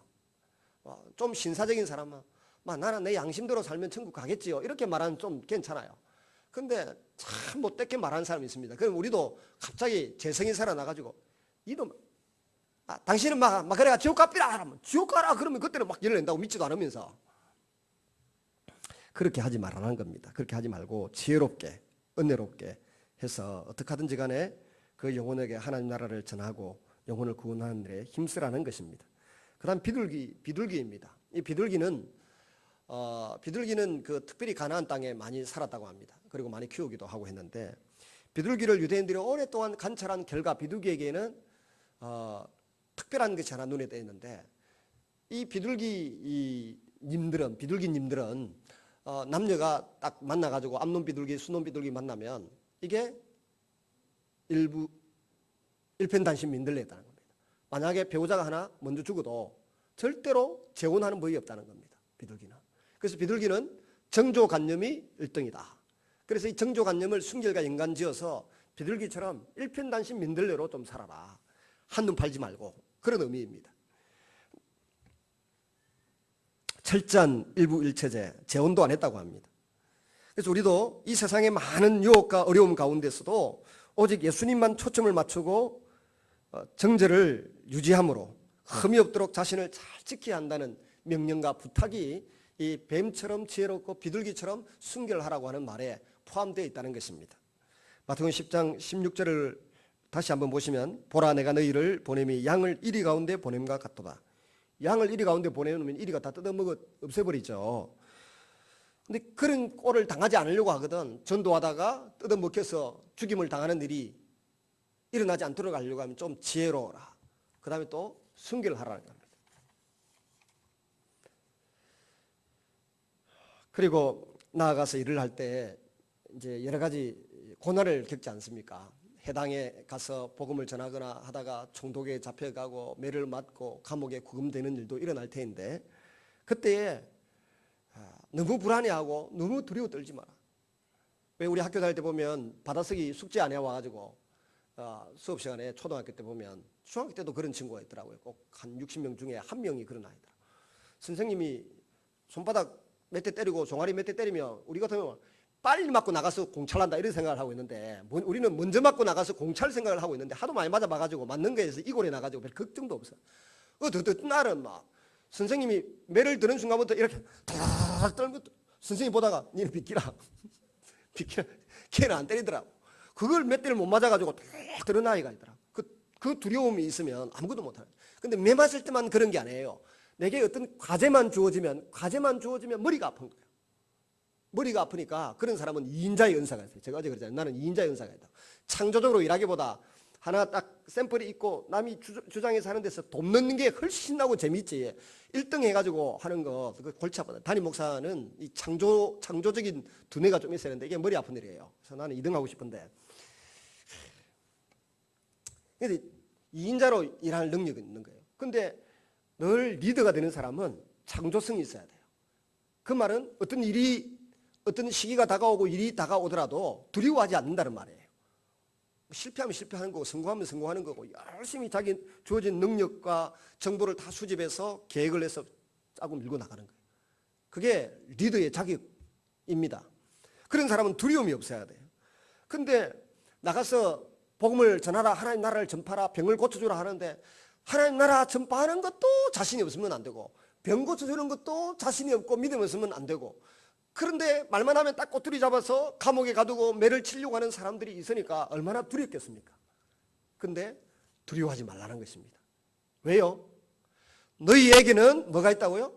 좀 신사적인 사람은 나는 내 양심대로 살면 천국 가겠지요. 이렇게 말하면 좀 괜찮아요. 근데 참 못되게 말하는 사람이 있습니다. 그럼 우리도 갑자기 재성이 살아나가지고 이놈 당신은 막 그래가 지옥 가삐라 하면 지옥 가라 그러면 그때는 막 열을 낸다고 믿지도 않으면서 그렇게 하지 말라는 겁니다. 그렇게 하지 말고 지혜롭게 은혜롭게 해서 어떻게 하든지 간에 그 영혼에게 하나님 나라를 전하고 영혼을 구원하는 일에 힘쓰라는 것입니다. 그 다음 비둘기입니다. 이 비둘기는 그 특별히 가나안 땅에 많이 살았다고 합니다. 그리고 많이 키우기도 하고 했는데 비둘기를 유대인들이 오랫동안 관찰한 결과 비둘기에게는 특별한 것이 하나 눈에 띄었는데 이 비둘기님들은 남녀가 딱 만나가지고 암놈 비둘기, 수놈 비둘기 만나면 이게 일부 일편단심 민들레였다는 겁니다. 만약에 배우자가 하나 먼저 죽어도 절대로 재혼하는 법이 없다는 겁니다. 비둘기는. 그래서 비둘기는 정조관념이 1등이다. 그래서 이 정조관념을 순결과 연관지어서 비둘기처럼 일편단심 민들레로 좀 살아라. 한눈 팔지 말고, 그런 의미입니다. 철저한 일부일체제, 재혼도 안 했다고 합니다. 그래서 우리도 이 세상의 많은 유혹과 어려움 가운데서도 오직 예수님만 초점을 맞추고 정절을 유지함으로 흠이 없도록 자신을 잘 지켜야 한다는 명령과 부탁이 이 뱀처럼 지혜롭고 비둘기처럼 순결하라고 하는 말에 포함되어 있다는 것입니다. 마태복음 10장 16절을 다시 한번 보시면, 보라 내가 너희를 보냄이 양을 이리 가운데 보냄과 같도다. 양을 이리 가운데 보내놓으면 이리가 다 뜯어먹어 없애버리죠. 근데 그런 꼴을 당하지 않으려고 하거든. 전도하다가 뜯어먹혀서 죽임을 당하는 일이 일어나지 않도록 하려고 하면 좀 지혜로워라. 그 다음에 또 순결하라는 겁니다. 그리고 나아가서 일을 할 때 이제 여러 가지 고난을 겪지 않습니까? 해당에 가서 복음을 전하거나 하다가 총독에 잡혀가고 매를 맞고 감옥에 구금되는 일도 일어날 테인데, 그때에 너무 불안해하고 너무 두려워 떨지 마라. 왜 우리 학교 다닐 때 보면 받아쓰기 숙제 안 해와가지고 수업 시간에 초등학교 때 보면, 중학교 때도 그런 친구가 있더라고요. 꼭 한 60명 중에 한 명이 그런 아이더라고요. 선생님이 손바닥 몇 대 때리고 종아리 몇 대 때리면 우리 같으면 빨리 맞고 나가서 공찰한다 이런 생각을 하고 있는데, 우리는 먼저 맞고 나가서 공찰 생각을 하고 있는데, 하도 많이 맞아봐가지고 맞는 거에서 이골에 나가지고 별 걱정도 없어. 날은 막 선생님이 매를 드는 순간부터 이렇게 다 떨고, 선생님 보다가 니는 비키라 비키라. 걔는 안 때리더라고. 그걸 몇 대를 못 맞아가지고 딱 들은 아이가 있더라. 그 두려움이 있으면 아무것도 못하는. 근데 매 맞을 때만 그런 게 아니에요. 내게 어떤 과제만 주어지면 머리가 아픈 거예요. 머리가 아프니까 그런 사람은 2인자의 은사가 있어요. 제가 어제 그랬잖아요. 나는 2인자의 은사가 있다. 창조적으로 일하기보다 하나 딱 샘플이 있고 남이 주장해서 하는 데서 돈 넣는 게 훨씬 나고 재밌지. 1등 해가지고 하는 거 그 골치 아프다. 담임 목사는 이 창조적인 두뇌가 좀 있어야 하는데 이게 머리 아픈 일이에요. 그래서 나는 2등 하고 싶은데. 근데 2인자로 일할 능력이 있는 거예요. 근데 늘 리더가 되는 사람은 창조성이 있어야 돼요. 그 말은 어떤 시기가 다가오고 일이 다가오더라도 두려워하지 않는다는 말이에요. 실패하면 실패하는 거고 성공하면 성공하는 거고, 열심히 자기 주어진 능력과 정보를 다 수집해서 계획을 해서 짜고 밀고 나가는 거예요. 그게 리더의 자격입니다. 그런 사람은 두려움이 없어야 돼요. 근데 나가서 복음을 전하라, 하나님 나라를 전파하라, 병을 고쳐주라 하는데 하나님 나라 전파하는 것도 자신이 없으면 안 되고, 병 고쳐주는 것도 자신이 없고 믿음 없으면 안 되고, 그런데 말만 하면 딱 꼬투리 잡아서 감옥에 가두고 매를 치려고 하는 사람들이 있으니까 얼마나 두렵겠습니까? 근데 두려워하지 말라는 것입니다. 왜요? 너희에게는 뭐가 있다고요?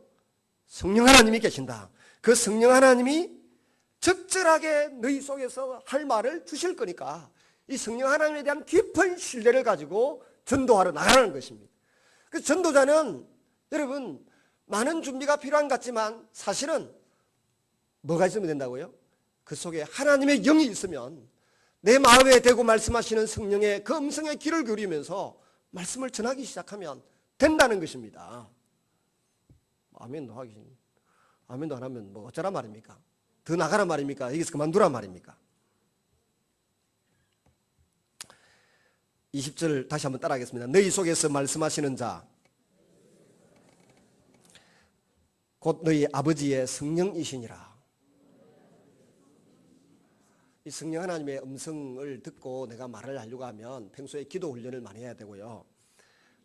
성령 하나님이 계신다. 그 성령 하나님이 적절하게 너희 속에서 할 말을 주실 거니까 이 성령 하나님에 대한 깊은 신뢰를 가지고 전도하러 나가는 것입니다. 그래서 전도자는 여러분 많은 준비가 필요한 것 같지만 사실은 뭐가 있으면 된다고요? 그 속에 하나님의 영이 있으면 내 마음에 대고 말씀하시는 성령의 그 음성에 귀를 기울이면서 말씀을 전하기 시작하면 된다는 것입니다. 아멘도 안 하면 뭐 어쩌란 말입니까? 더 나가란 말입니까? 여기서 그만두란 말입니까? 20절 다시 한번 따라하겠습니다. 너희 속에서 말씀하시는 자 곧 너희 아버지의 성령이시니라. 이 성령 하나님의 음성을 듣고 내가 말을 하려고 하면 평소에 기도 훈련을 많이 해야 되고요.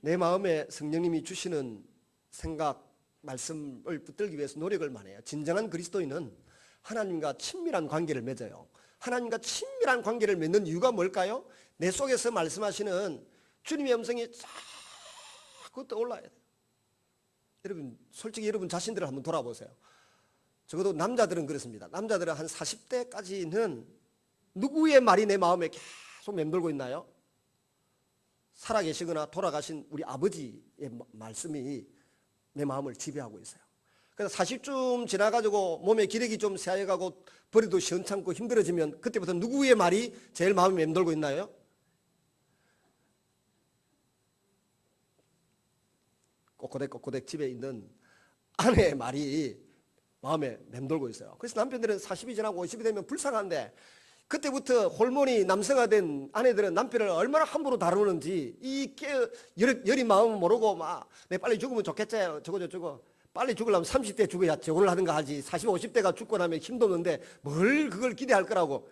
내 마음에 성령님이 주시는 생각, 말씀을 붙들기 위해서 노력을 많이 해요. 진정한 그리스도인은 하나님과 친밀한 관계를 맺어요. 하나님과 친밀한 관계를 맺는 이유가 뭘까요? 내 속에서 말씀하시는 주님의 음성이 자꾸 떠올라야 돼요. 여러분 솔직히 여러분 자신들을 한번 돌아보세요. 적어도 남자들은 그렇습니다. 남자들은 한 40대까지는 누구의 말이 내 마음에 계속 맴돌고 있나요? 살아계시거나 돌아가신 우리 아버지의 말씀이 내 마음을 지배하고 있어요. 그래서 40쯤 지나가지고 몸에 기력이 좀 쇠해가고 버리도 시원찮고 힘들어지면 그때부터 누구의 말이 제일 마음에 맴돌고 있나요? 꼬꼬댁 집에 있는 아내의 말이 마음에 맴돌고 있어요. 그래서 남편들은 40이 지나고 50이 되면 불쌍한데, 그때부터 호르몬이 남성화된 아내들은 남편을 얼마나 함부로 다루는지 이 여린 마음을 모르고 막 내 빨리 죽으면 좋겠지 저거 빨리 죽으려면 30대 죽어야 재혼을 하든가 하지, 40, 50대가 죽고 나면 힘도 없는데 뭘 그걸 기대할 거라고.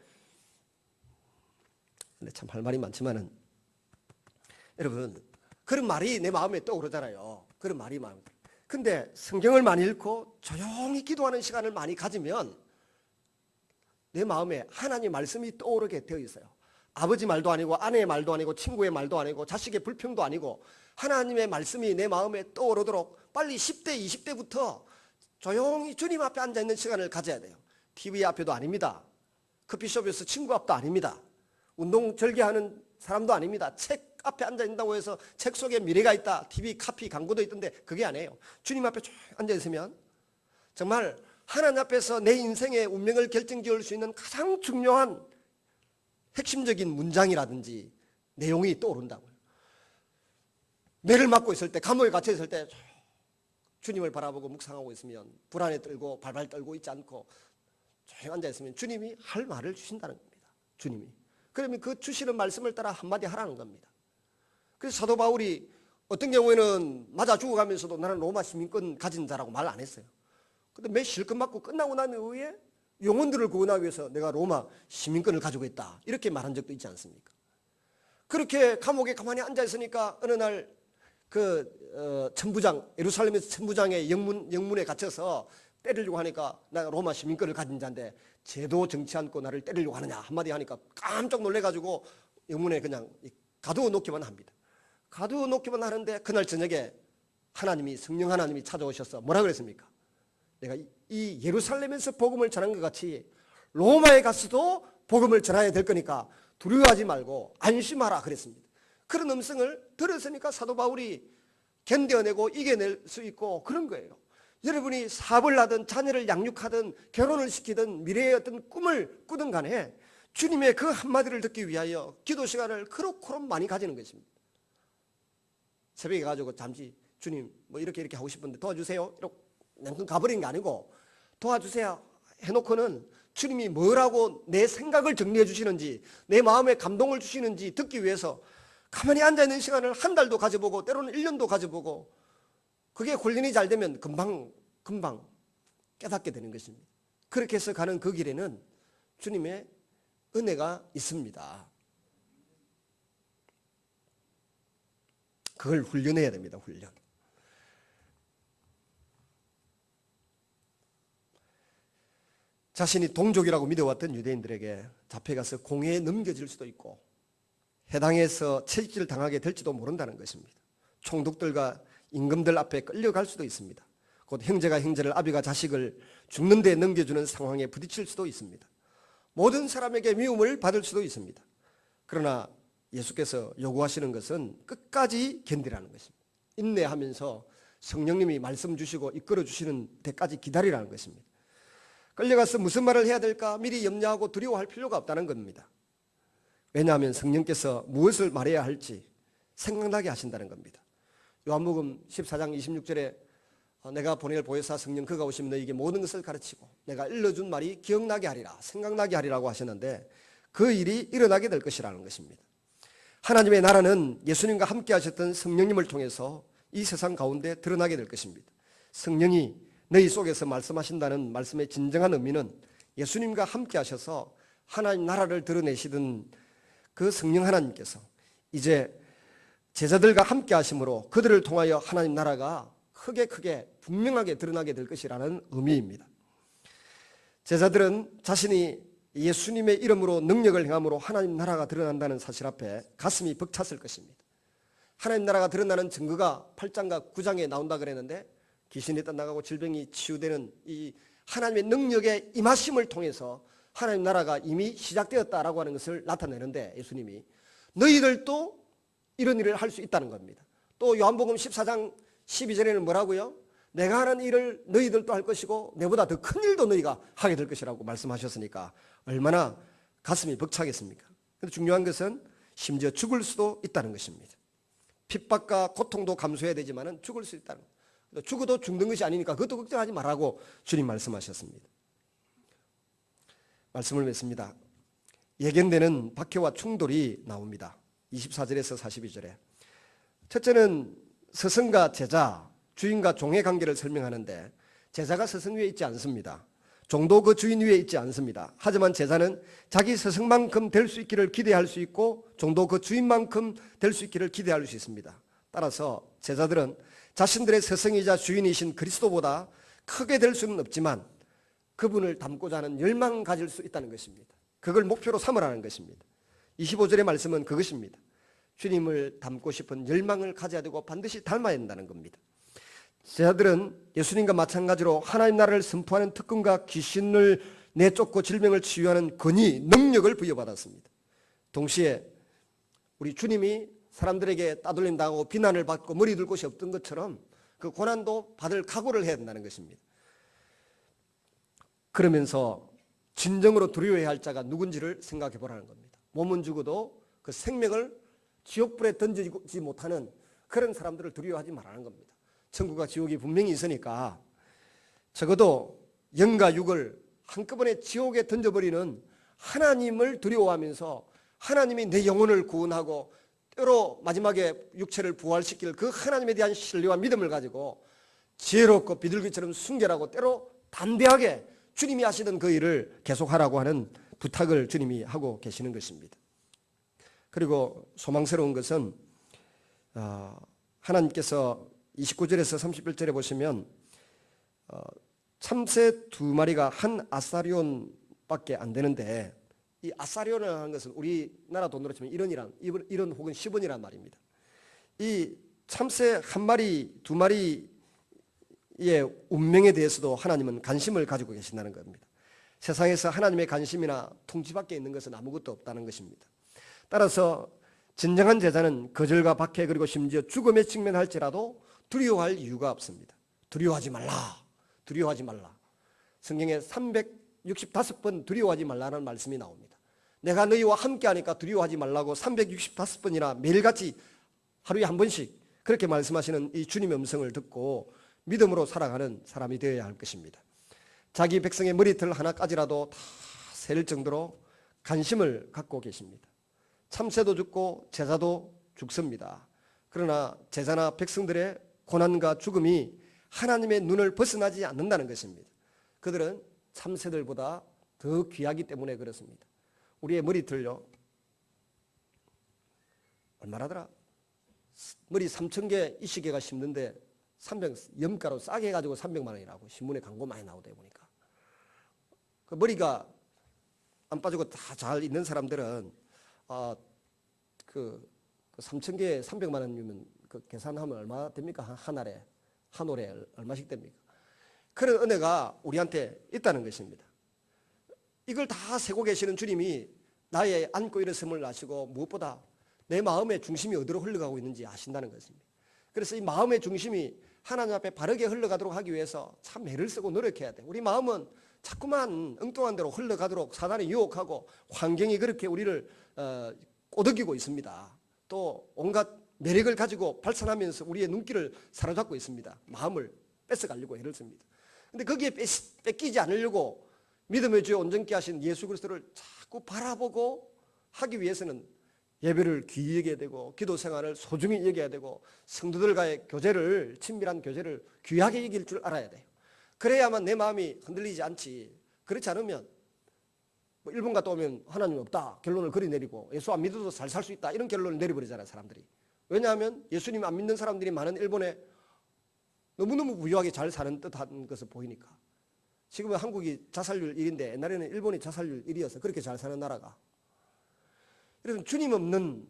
근데 참 할 말이 많지만은 여러분, 그런 말이 내 마음에 떠오르잖아요. 그런 말이 마음에. 근데 성경을 많이 읽고 조용히 기도하는 시간을 많이 가지면 내 마음에 하나님 말씀이 떠오르게 되어 있어요. 아버지 말도 아니고 아내의 말도 아니고 친구의 말도 아니고 자식의 불평도 아니고 하나님의 말씀이 내 마음에 떠오르도록 빨리 10대, 20대부터 조용히 주님 앞에 앉아있는 시간을 가져야 돼요. TV 앞에도 아닙니다. 커피숍에서 친구 앞도 아닙니다. 운동 절개하는 사람도 아닙니다. 책 앞에 앉아있다고 해서 책 속에 미래가 있다, TV, 카피, 광고도 있던데 그게 아니에요. 주님 앞에 쭉 앉아있으면 정말 하나님 앞에서 내 인생의 운명을 결정지을 수 있는 가장 중요한 핵심적인 문장이라든지 내용이 떠오른다고요. 매를 맞고 있을 때, 감옥에 갇혀 있을 때 주님을 바라보고 묵상하고 있으면 불안에 떨고 발발 떨고 있지 않고 조용히 앉아있으면 주님이 할 말을 주신다는 겁니다. 주님이. 그러면 그 주시는 말씀을 따라 한마디 하라는 겁니다. 그래서 사도 바울이 어떤 경우에는 맞아 죽어가면서도 나는 로마 시민권 가진 자라고 말 안 했어요. 근데 매 실컷 맞고 끝나고 난 후에 영혼들을 구원하기 위해서 내가 로마 시민권을 가지고 있다, 이렇게 말한 적도 있지 않습니까? 그렇게 감옥에 가만히 앉아 있으니까 어느 날 천부장, 예루살렘에서 천부장의 영문에 갇혀서 때리려고 하니까 나 로마 시민권을 가진 자인데 제도 정치 않고 나를 때리려고 하느냐 한마디 하니까 깜짝 놀래가지고 영문에 그냥 가두어 놓기만 합니다. 가두어 놓기만 하는데 그날 저녁에 성령 하나님이 찾아오셔서 뭐라 그랬습니까? 내가 이 예루살렘에서 복음을 전한 것 같이 로마에 가서도 복음을 전해야 될 거니까 두려워하지 말고 안심하라 그랬습니다. 그런 음성을 들었으니까 사도 바울이 견뎌내고 이겨낼 수 있고 그런 거예요. 여러분이 사업을 하든 자녀를 양육하든 결혼을 시키든 미래의 어떤 꿈을 꾸든 간에 주님의 그 한마디를 듣기 위하여 기도 시간을 그렇게 많이 가지는 것입니다. 새벽에 가지고 잠시 주님 뭐 이렇게 하고 싶은데 도와주세요 이렇게 냉큼 가버리는 게 아니고 도와주세요 해놓고는 주님이 뭐라고 내 생각을 정리해 주시는지 내 마음에 감동을 주시는지 듣기 위해서 가만히 앉아있는 시간을 한 달도 가져보고 때로는 1년도 가져보고 그게 훈련이 잘 되면 금방 깨닫게 되는 것입니다. 그렇게 해서 가는 그 길에는 주님의 은혜가 있습니다. 그걸 훈련해야 됩니다. 훈련. 자신이 동족이라고 믿어왔던 유대인들에게 잡혀가서 공회에 넘겨질 수도 있고 해당에서 채찍질을 당하게 될지도 모른다는 것입니다. 총독들과 임금들 앞에 끌려갈 수도 있습니다. 곧 형제가 형제를, 아비가 자식을 죽는 데 넘겨주는 상황에 부딪힐 수도 있습니다. 모든 사람에게 미움을 받을 수도 있습니다. 그러나 예수께서 요구하시는 것은 끝까지 견디라는 것입니다. 인내하면서 성령님이 말씀 주시고 이끌어 주시는 데까지 기다리라는 것입니다. 끌려가서 무슨 말을 해야 될까 미리 염려하고 두려워할 필요가 없다는 겁니다. 왜냐하면 성령께서 무엇을 말해야 할지 생각나게 하신다는 겁니다. 요한복음 14장 26절에 내가 보낼 보혜사 성령 그가 오시면 너희에게 모든 것을 가르치고 내가 일러준 말이 기억나게 하리라, 생각나게 하리라고 하셨는데 그 일이 일어나게 될 것이라는 것입니다. 하나님의 나라는 예수님과 함께 하셨던 성령님을 통해서 이 세상 가운데 드러나게 될 것입니다. 성령이 너희 속에서 말씀하신다는 말씀의 진정한 의미는 예수님과 함께 하셔서 하나님 나라를 드러내시던 그 성령 하나님께서 이제 제자들과 함께 하심으로 그들을 통하여 하나님 나라가 크게 분명하게 드러나게 될 것이라는 의미입니다. 제자들은 자신이 예수님의 이름으로 능력을 행함으로 하나님 나라가 드러난다는 사실 앞에 가슴이 벅찼을 것입니다. 하나님 나라가 드러나는 증거가 8장과 9장에 나온다 그랬는데 귀신이 떠나가고 질병이 치유되는 이 하나님의 능력의 임하심을 통해서 하나님 나라가 이미 시작되었다라고 하는 것을 나타내는데 예수님이 너희들도 이런 일을 할 수 있다는 겁니다. 또 요한복음 14장 12절에는 뭐라고요? 내가 하는 일을 너희들도 할 것이고 내보다 더 큰 일도 너희가 하게 될 것이라고 말씀하셨으니까 얼마나 가슴이 벅차겠습니까? 그런데 중요한 것은 심지어 죽을 수도 있다는 것입니다. 핍박과 고통도 감수해야 되지만 죽을 수 있다는 거예요. 죽어도 죽는 것이 아니니까 그것도 걱정하지 말라고 주님 말씀하셨습니다. 말씀을 맺습니다. 예견되는 박해와 충돌이 나옵니다. 24절에서 42절에 첫째는 스승과 제자, 주인과 종의 관계를 설명하는데 제자가 스승 위에 있지 않습니다. 종도 그 주인 위에 있지 않습니다. 하지만 제자는 자기 스승만큼 될 수 있기를 기대할 수 있고 종도 그 주인만큼 될 수 있기를 기대할 수 있습니다. 따라서 제자들은 자신들의 스승이자 주인이신 그리스도보다 크게 될 수는 없지만 그분을 닮고자 하는 열망을 가질 수 있다는 것입니다. 그걸 목표로 삼으라는 것입니다. 25절의 말씀은 그것입니다. 주님을 닮고 싶은 열망을 가져야 되고 반드시 닮아야 된다는 겁니다. 제자들은 예수님과 마찬가지로 하나님 나라를 선포하는 특권과 귀신을 내쫓고 질병을 치유하는 권위, 능력을 부여받았습니다. 동시에 우리 주님이 사람들에게 따돌림 당하고 비난을 받고 머리 둘 곳이 없던 것처럼 그 고난도 받을 각오를 해야 된다는 것입니다. 그러면서 진정으로 두려워해야 할 자가 누군지를 생각해 보라는 겁니다. 몸은 죽어도 그 생명을 지옥불에 던지지 못하는 그런 사람들을 두려워하지 말라는 겁니다. 천국과 지옥이 분명히 있으니까 적어도 영과 육을 한꺼번에 지옥에 던져버리는 하나님을 두려워하면서 하나님이 내 영혼을 구원하고 때로 마지막에 육체를 부활시킬 그 하나님에 대한 신뢰와 믿음을 가지고 지혜롭고 비둘기처럼 순결하고 때로 담대하게 주님이 하시던 그 일을 계속하라고 하는 부탁을 주님이 하고 계시는 것입니다. 그리고 소망스러운 것은 하나님께서 29절에서 31절에 보시면 참새 2마리가 한 아사리온밖에 안 되는데 이 아사리온이라는 것은 우리나라 돈으로 치면 1원 혹은 10원이란 말입니다. 이 참새 1마리, 2마리의 운명에 대해서도 하나님은 관심을 가지고 계신다는 겁니다. 세상에서 하나님의 관심이나 통치밖에 있는 것은 아무것도 없다는 것입니다. 따라서 진정한 제자는 거절과 박해 그리고 심지어 죽음에 직면할지라도 두려워할 이유가 없습니다. 두려워하지 말라. 두려워하지 말라. 성경에 365번 두려워하지 말라는 말씀이 나옵니다. 내가 너희와 함께하니까 두려워하지 말라고 365번이나 매일같이 하루에 한 번씩 그렇게 말씀하시는 이 주님의 음성을 듣고 믿음으로 살아가는 사람이 되어야 할 것입니다. 자기 백성의 머리털 하나까지라도 다 세릴 정도로 관심을 갖고 계십니다. 참새도 죽고 제자도 죽습니다. 그러나 제자나 백성들의 고난과 죽음이 하나님의 눈을 벗어나지 않는다는 것입니다. 그들은 참새들보다 더 귀하기 때문에 그렇습니다. 우리의 머리털요 얼마라더라? 머리 3,000개 이시개가 심는데 염가로 싸게 해가지고 300만 원이라고 신문에 광고 많이 나오다 보니까 그 머리가 안 빠지고 다 잘 있는 사람들은 그 3,000개에 300만 원이면 그 계산하면 얼마 됩니까? 한 올에 얼마씩 됩니까? 그런 은혜가 우리한테 있다는 것입니다. 이걸 다 세고 계시는 주님이 나의 안고 일어섬을 아시고 무엇보다 내 마음의 중심이 어디로 흘러가고 있는지 아신다는 것입니다. 그래서 이 마음의 중심이 하나님 앞에 바르게 흘러가도록 하기 위해서 참 애를 쓰고 노력해야 돼. 우리 마음은 자꾸만 엉뚱한 대로 흘러가도록 사단이 유혹하고 환경이 그렇게 우리를 꼬드기고 있습니다. 또 온갖 매력을 가지고 발산하면서 우리의 눈길을 사로잡고 있습니다. 마음을 뺏어가려고 애를 씁니다. 그런데 거기에 뺏기지 않으려고 믿음의 주에 온전케 하신 예수 그리스도를 자꾸 바라보고 하기 위해서는 예배를 귀히 여겨야 되고 기도 생활을 소중히 여겨야 되고 성도들과의 교제를 친밀한 교제를 귀하게 여길 줄 알아야 돼요. 그래야만 내 마음이 흔들리지 않지. 그렇지 않으면 일본 갔다 오면 하나님 없다 결론을 그리 내리고 예수 안 믿어도 잘 살 수 있다 이런 결론을 내려버리잖아요 사람들이. 왜냐하면 예수님 안 믿는 사람들이 많은 일본에 너무너무 부유하게 잘 사는 듯한 것을 보이니까. 지금은 한국이 자살률 1인데 옛날에는 일본이 자살률 1이어서 그렇게 잘 사는 나라가. 그래서 주님 없는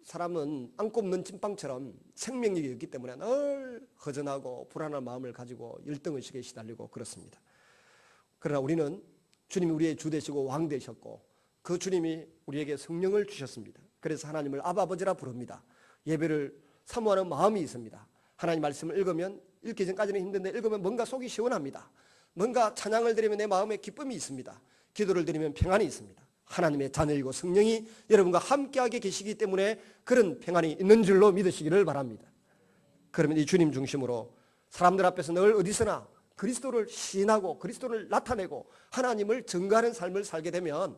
사람은 안고 없는 찐빵처럼 생명력이 없기 때문에 늘 허전하고 불안한 마음을 가지고 열등의식에 시달리고 그렇습니다. 그러나 우리는 주님이 우리의 주 되시고 왕 되셨고 그 주님이 우리에게 성령을 주셨습니다. 그래서 하나님을 아바 아버지라 부릅니다. 예배를 사모하는 마음이 있습니다. 하나님 말씀을 읽으면 읽기 전까지는 힘든데 읽으면 뭔가 속이 시원합니다. 뭔가 찬양을 드리면 내 마음에 기쁨이 있습니다. 기도를 드리면 평안이 있습니다. 하나님의 자녀이고 성령이 여러분과 함께하게 계시기 때문에 그런 평안이 있는 줄로 믿으시기를 바랍니다. 그러면 이 주님 중심으로 사람들 앞에서 늘 어디서나 그리스도를 시인하고 그리스도를 나타내고 하나님을 증거하는 삶을 살게 되면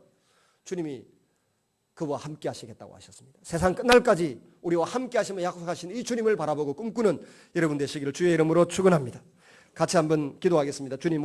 주님이 그와 함께 하시겠다고 하셨습니다. 세상 끝날까지 우리와 함께 하시며 약속하신 이 주님을 바라보고 꿈꾸는 여러분 되시기를 주의 이름으로 축원합니다. 같이 한번 기도하겠습니다. 주님